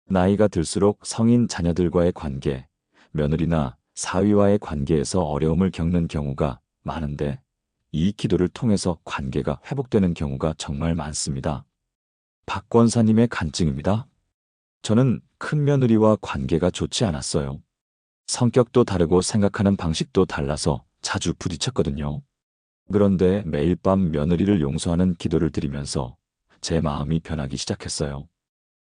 나이가 들수록 성인 자녀들과의 관계, 며느리나 사위와의 관계에서 어려움을 겪는 경우가 많은데 이 기도를 통해서 관계가 회복되는 경우가 정말 많습니다. 박 권사님의 간증입니다. 저는 큰 며느리와 관계가 좋지 않았어요. 성격도 다르고 생각하는 방식도 달라서 자주 부딪혔거든요. 그런데 매일 밤 며느리를 용서하는 기도를 드리면서 제 마음이 변하기 시작했어요.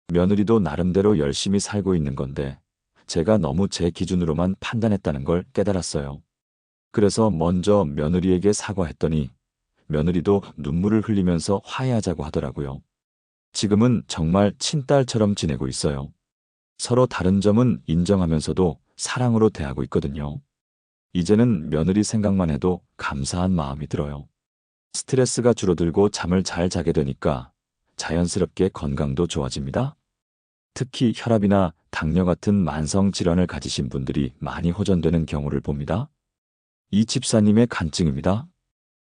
며느리도 나름대로 열심히 살고 있는 건데 제가 너무 제 기준으로만 판단했다는 걸 깨달았어요. 그래서 먼저 며느리에게 사과했더니 며느리도 눈물을 흘리면서 화해하자고 하더라고요. 지금은 정말 친딸처럼 지내고 있어요. 서로 다른 점은 인정하면서도 사랑으로 대하고 있거든요. 이제는 며느리 생각만 해도 감사한 마음이 들어요. 스트레스가 줄어들고 잠을 잘 자게 되니까 자연스럽게 건강도 좋아집니다. 특히 혈압이나 당뇨 같은 만성 질환을 가지신 분들이 많이 호전되는 경우를 봅니다. 이 집사님의 간증입니다.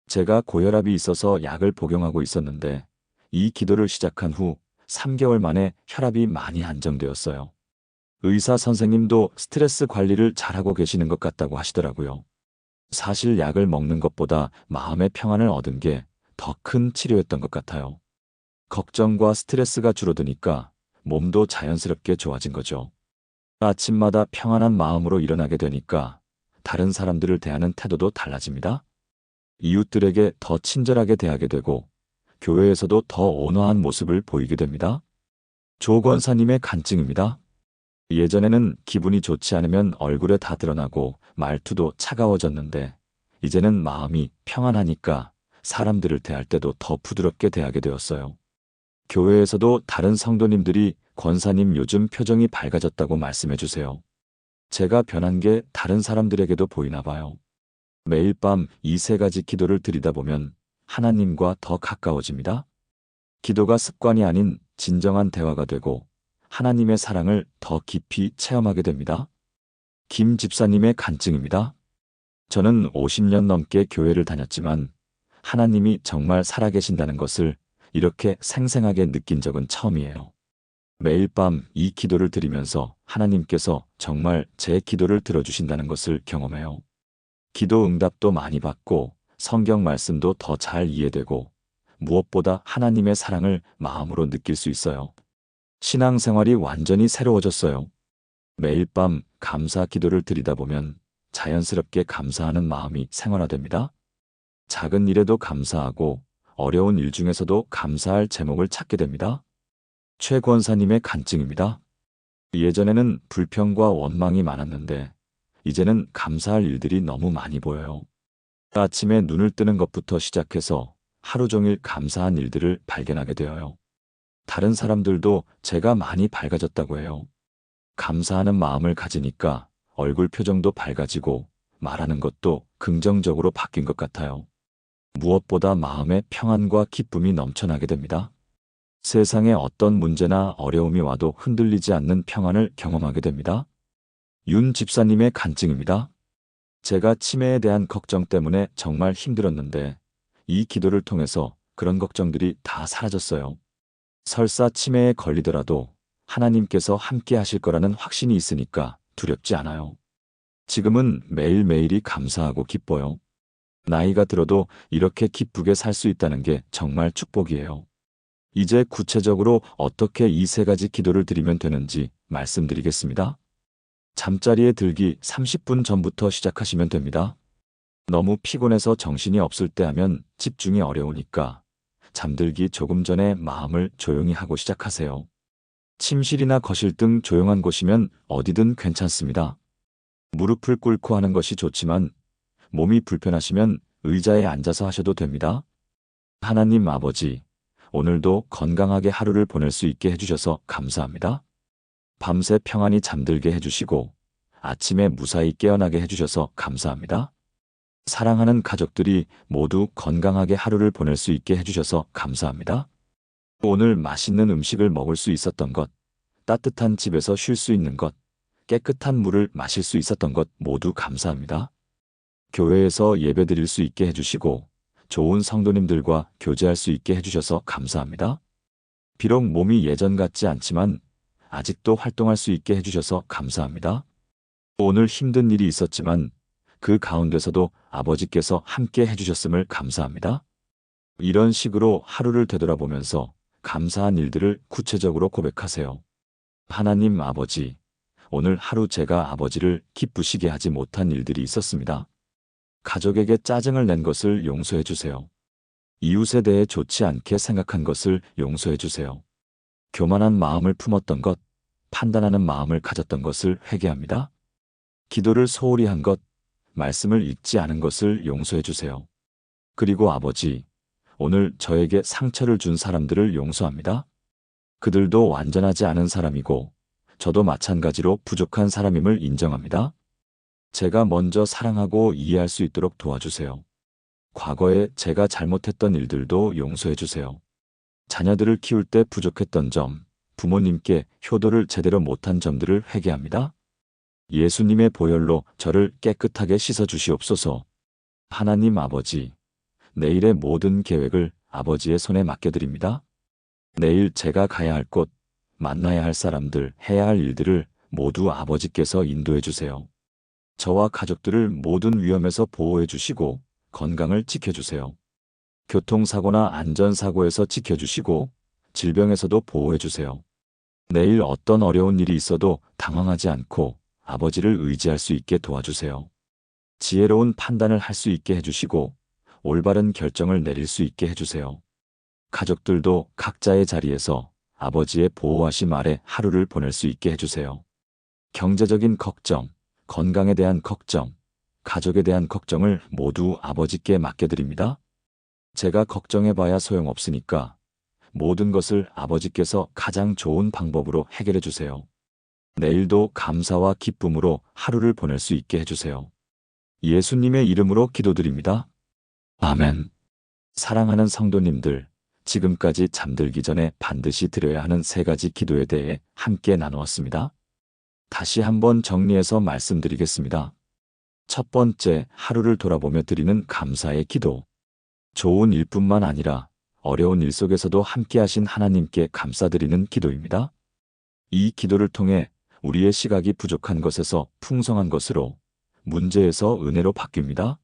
제가 고혈압이 있어서 약을 복용하고 있었는데 이 기도를 시작한 후 3개월 만에 혈압이 많이 안정되었어요. 의사 선생님도 스트레스 관리를 잘하고 계시는 것 같다고 하시더라고요. 사실 약을 먹는 것보다 마음의 평안을 얻은 게 더 큰 치료였던 것 같아요. 걱정과 스트레스가 줄어드니까 몸도 자연스럽게 좋아진 거죠. 아침마다 평안한 마음으로 일어나게 되니까 다른 사람들을 대하는 태도도 달라집니다. 이웃들에게 더 친절하게 대하게 되고 교회에서도 더 온화한 모습을 보이게 됩니다. 조 권사님의 간증입니다. 예전에는 기분이 좋지 않으면 얼굴에 다 드러나고 말투도 차가워졌는데 이제는 마음이 평안하니까 사람들을 대할 때도 더 부드럽게 대하게 되었어요. 교회에서도 다른 성도님들이 권사님 요즘 표정이 밝아졌다고 말씀해 주세요. 제가 변한 게 다른 사람들에게도 보이나 봐요. 매일 밤 이 3가지 기도를 드리다 보면 하나님과 더 가까워집니다. 기도가 습관이 아닌 진정한 대화가 되고 하나님의 사랑을 더 깊이 체험하게 됩니다. 김 집사님의 간증입니다. 저는 50년 넘게 교회를 다녔지만 하나님이 정말 살아계신다는 것을 이렇게 생생하게 느낀 적은 처음이에요. 매일 밤 이 기도를 드리면서 하나님께서 정말 제 기도를 들어주신다는 것을 경험해요. 기도 응답도 많이 받고 성경 말씀도 더 잘 이해되고 무엇보다 하나님의 사랑을 마음으로 느낄 수 있어요. 신앙생활이 완전히 새로워졌어요. 매일 밤 감사 기도를 드리다 보면 자연스럽게 감사하는 마음이 생활화됩니다. 작은 일에도 감사하고 어려운 일 중에서도 감사할 제목을 찾게 됩니다. 최 권사님의 간증입니다. 예전에는 불평과 원망이 많았는데 이제는 감사할 일들이 너무 많이 보여요. 아침에 눈을 뜨는 것부터 시작해서 하루 종일 감사한 일들을 발견하게 되어요. 다른 사람들도 제가 많이 밝아졌다고 해요. 감사하는 마음을 가지니까 얼굴 표정도 밝아지고 말하는 것도 긍정적으로 바뀐 것 같아요. 무엇보다 마음에 평안과 기쁨이 넘쳐나게 됩니다. 세상에 어떤 문제나 어려움이 와도 흔들리지 않는 평안을 경험하게 됩니다. 윤 집사님의 간증입니다. 제가 치매에 대한 걱정 때문에 정말 힘들었는데 이 기도를 통해서 그런 걱정들이 다 사라졌어요. 설사 치매에 걸리더라도 하나님께서 함께 하실 거라는 확신이 있으니까 두렵지 않아요. 지금은 매일매일이 감사하고 기뻐요. 나이가 들어도 이렇게 기쁘게 살 수 있다는 게 정말 축복이에요. 이제 구체적으로 어떻게 이 3가지 기도를 드리면 되는지 말씀드리겠습니다. 잠자리에 들기 30분 전부터 시작하시면 됩니다. 너무 피곤해서 정신이 없을 때 하면 집중이 어려우니까 잠들기 조금 전에 마음을 조용히 하고 시작하세요. 침실이나 거실 등 조용한 곳이면 어디든 괜찮습니다. 무릎을 꿇고 하는 것이 좋지만 몸이 불편하시면 의자에 앉아서 하셔도 됩니다. 하나님 아버지, 오늘도 건강하게 하루를 보낼 수 있게 해주셔서 감사합니다. 밤새 평안히 잠들게 해주시고 아침에 무사히 깨어나게 해주셔서 감사합니다. 사랑하는 가족들이 모두 건강하게 하루를 보낼 수 있게 해주셔서 감사합니다. 오늘 맛있는 음식을 먹을 수 있었던 것, 따뜻한 집에서 쉴 수 있는 것, 깨끗한 물을 마실 수 있었던 것 모두 감사합니다. 교회에서 예배드릴 수 있게 해주시고 좋은 성도님들과 교제할 수 있게 해주셔서 감사합니다. 비록 몸이 예전 같지 않지만 아직도 활동할 수 있게 해주셔서 감사합니다. 오늘 힘든 일이 있었지만 그 가운데서도 아버지께서 함께 해주셨음을 감사합니다. 이런 식으로 하루를 되돌아보면서 감사한 일들을 구체적으로 고백하세요. 하나님 아버지, 오늘 하루 제가 아버지를 기쁘시게 하지 못한 일들이 있었습니다. 가족에게 짜증을 낸 것을 용서해 주세요. 이웃에 대해 좋지 않게 생각한 것을 용서해 주세요. 교만한 마음을 품었던 것, 판단하는 마음을 가졌던 것을 회개합니다. 기도를 소홀히 한 것, 말씀을 읽지 않은 것을 용서해 주세요. 그리고 아버지, 오늘 저에게 상처를 준 사람들을 용서합니다. 그들도 완전하지 않은 사람이고 저도 마찬가지로 부족한 사람임을 인정합니다. 제가 먼저 사랑하고 이해할 수 있도록 도와주세요. 과거에 제가 잘못했던 일들도 용서해 주세요. 자녀들을 키울 때 부족했던 점, 부모님께 효도를 제대로 못한 점들을 회개합니다. 예수님의 보혈로 저를 깨끗하게 씻어 주시옵소서. 하나님 아버지, 내일의 모든 계획을 아버지의 손에 맡겨드립니다. 내일 제가 가야 할 곳, 만나야 할 사람들, 해야 할 일들을 모두 아버지께서 인도해 주세요. 저와 가족들을 모든 위험에서 보호해 주시고 건강을 지켜주세요. 교통사고나 안전사고에서 지켜주시고 질병에서도 보호해 주세요. 내일 어떤 어려운 일이 있어도 당황하지 않고 아버지를 의지할 수 있게 도와주세요. 지혜로운 판단을 할 수 있게 해주시고 올바른 결정을 내릴 수 있게 해주세요. 가족들도 각자의 자리에서 아버지의 보호하심 아래 하루를 보낼 수 있게 해주세요. 경제적인 걱정, 건강에 대한 걱정, 가족에 대한 걱정을 모두 아버지께 맡겨드립니다. 제가 걱정해봐야 소용없으니까 모든 것을 아버지께서 가장 좋은 방법으로 해결해 주세요. 내일도 감사와 기쁨으로 하루를 보낼 수 있게 해주세요. 예수님의 이름으로 기도드립니다. 아멘. 사랑하는 성도님들, 지금까지 잠들기 전에 반드시 드려야 하는 3가지 기도에 대해 함께 나누었습니다. 다시 한번 정리해서 말씀드리겠습니다. 첫 번째, 하루를 돌아보며 드리는 감사의 기도. 좋은 일뿐만 아니라 어려운 일 속에서도 함께하신 하나님께 감사드리는 기도입니다. 이 기도를 통해 우리의 시각이 부족한 것에서 풍성한 것으로, 문제에서 은혜로 바뀝니다.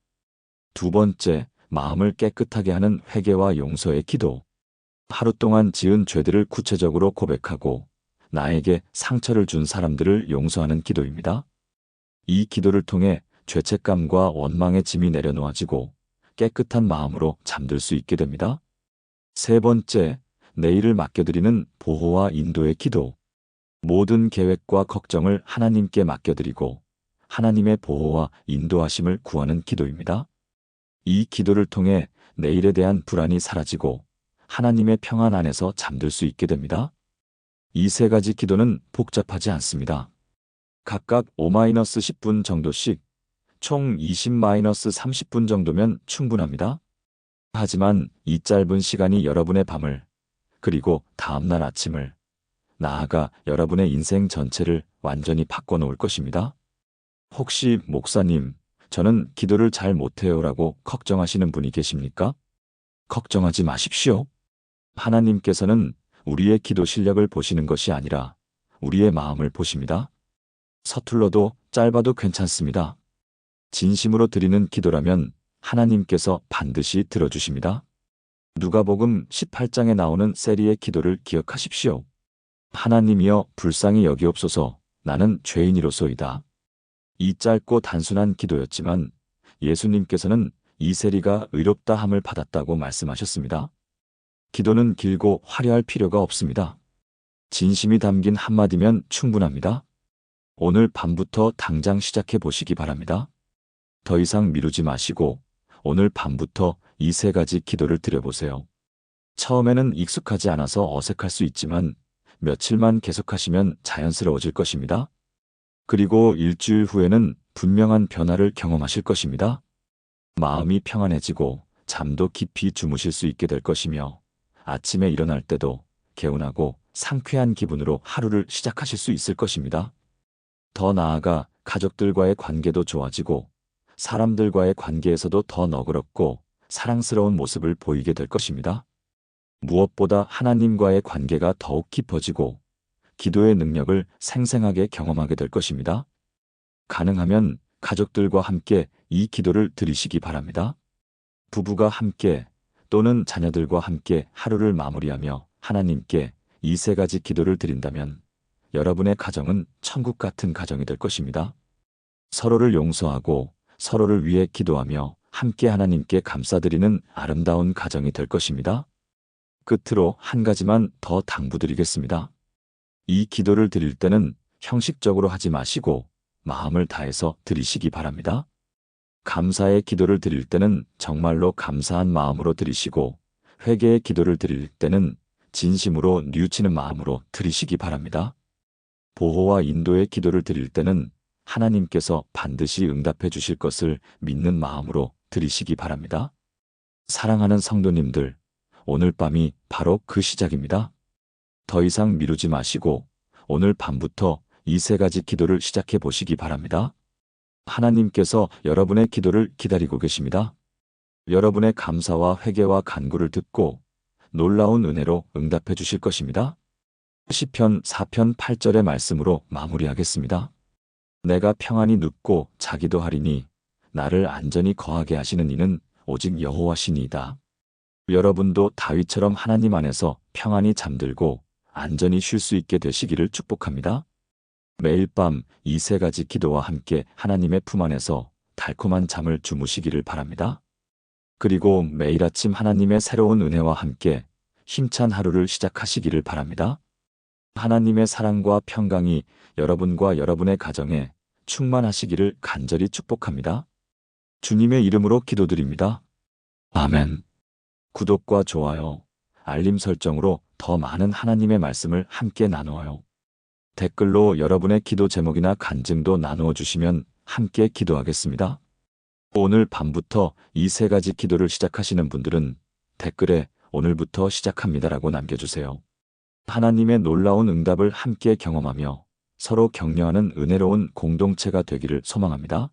두 번째, 마음을 깨끗하게 하는 회개와 용서의 기도. 하루 동안 지은 죄들을 구체적으로 고백하고 나에게 상처를 준 사람들을 용서하는 기도입니다. 이 기도를 통해 죄책감과 원망의 짐이 내려놓아지고 깨끗한 마음으로 잠들 수 있게 됩니다. 세 번째, 내일을 맡겨드리는 보호와 인도의 기도. 모든 계획과 걱정을 하나님께 맡겨드리고 하나님의 보호와 인도하심을 구하는 기도입니다. 이 기도를 통해 내일에 대한 불안이 사라지고 하나님의 평안 안에서 잠들 수 있게 됩니다. 이 3가지 기도는 복잡하지 않습니다. 각각 5-10분 정도씩 총 20-30분 정도면 충분합니다. 하지만 이 짧은 시간이 여러분의 밤을, 그리고 다음날 아침을, 나아가 여러분의 인생 전체를 완전히 바꿔놓을 것입니다. 혹시 목사님, 저는 기도를 잘 못해요라고 걱정하시는 분이 계십니까? 걱정하지 마십시오. 하나님께서는 우리의 기도 실력을 보시는 것이 아니라 우리의 마음을 보십니다. 서툴러도 짧아도 괜찮습니다. 진심으로 드리는 기도라면 하나님께서 반드시 들어주십니다. 누가복음 18장에 나오는 세리의 기도를 기억하십시오. 하나님이여 불쌍히 여기옵소서, 나는 죄인이로소이다. 이 짧고 단순한 기도였지만 예수님께서는 이 세리가 의롭다 함을 받았다고 말씀하셨습니다. 기도는 길고 화려할 필요가 없습니다. 진심이 담긴 한마디면 충분합니다. 오늘 밤부터 당장 시작해 보시기 바랍니다. 더 이상 미루지 마시고 오늘 밤부터 이 3가지 기도를 드려보세요. 처음에는 익숙하지 않아서 어색할 수 있지만 며칠만 계속하시면 자연스러워질 것입니다. 그리고 일주일 후에는 분명한 변화를 경험하실 것입니다. 마음이 평안해지고 잠도 깊이 주무실 수 있게 될 것이며 아침에 일어날 때도 개운하고 상쾌한 기분으로 하루를 시작하실 수 있을 것입니다. 더 나아가 가족들과의 관계도 좋아지고 사람들과의 관계에서도 더 너그럽고 사랑스러운 모습을 보이게 될 것입니다. 무엇보다 하나님과의 관계가 더욱 깊어지고 기도의 능력을 생생하게 경험하게 될 것입니다. 가능하면 가족들과 함께 이 기도를 드리시기 바랍니다. 부부가 함께 또는 자녀들과 함께 하루를 마무리하며 하나님께 이 세 가지 기도를 드린다면 여러분의 가정은 천국 같은 가정이 될 것입니다. 서로를 용서하고 서로를 위해 기도하며 함께 하나님께 감사드리는 아름다운 가정이 될 것입니다. 끝으로 한 가지만 더 당부드리겠습니다. 이 기도를 드릴 때는 형식적으로 하지 마시고 마음을 다해서 드리시기 바랍니다. 감사의 기도를 드릴 때는 정말로 감사한 마음으로 드리시고 회개의 기도를 드릴 때는 진심으로 뉘우치는 마음으로 드리시기 바랍니다. 보호와 인도의 기도를 드릴 때는 하나님께서 반드시 응답해 주실 것을 믿는 마음으로 드리시기 바랍니다. 사랑하는 성도님들, 오늘 밤이 바로 그 시작입니다. 더 이상 미루지 마시고 오늘 밤부터 이 세 가지 기도를 시작해 보시기 바랍니다. 하나님께서 여러분의 기도를 기다리고 계십니다. 여러분의 감사와 회개와 간구를 듣고 놀라운 은혜로 응답해 주실 것입니다. 시편 4편 8절의 말씀으로 마무리하겠습니다. 내가 평안히 눕고 자기도 하리니 나를 안전히 거하게 하시는 이는 오직 여호와시니이다. 여러분도 다윗처럼 하나님 안에서 평안히 잠들고 안전히 쉴 수 있게 되시기를 축복합니다. 매일 밤 이 세 가지 기도와 함께 하나님의 품 안에서 달콤한 잠을 주무시기를 바랍니다. 그리고 매일 아침 하나님의 새로운 은혜와 함께 힘찬 하루를 시작하시기를 바랍니다. 하나님의 사랑과 평강이 여러분과 여러분의 가정에 충만하시기를 간절히 축복합니다. 주님의 이름으로 기도드립니다. 아멘. 구독과 좋아요, 알림 설정으로 더 많은 하나님의 말씀을 함께 나누어요. 댓글로 여러분의 기도 제목이나 간증도 나누어 주시면 함께 기도하겠습니다. 오늘 밤부터 이 세 가지 기도를 시작하시는 분들은 댓글에 오늘부터 시작합니다라고 남겨주세요. 하나님의 놀라운 응답을 함께 경험하며 서로 격려하는 은혜로운 공동체가 되기를 소망합니다.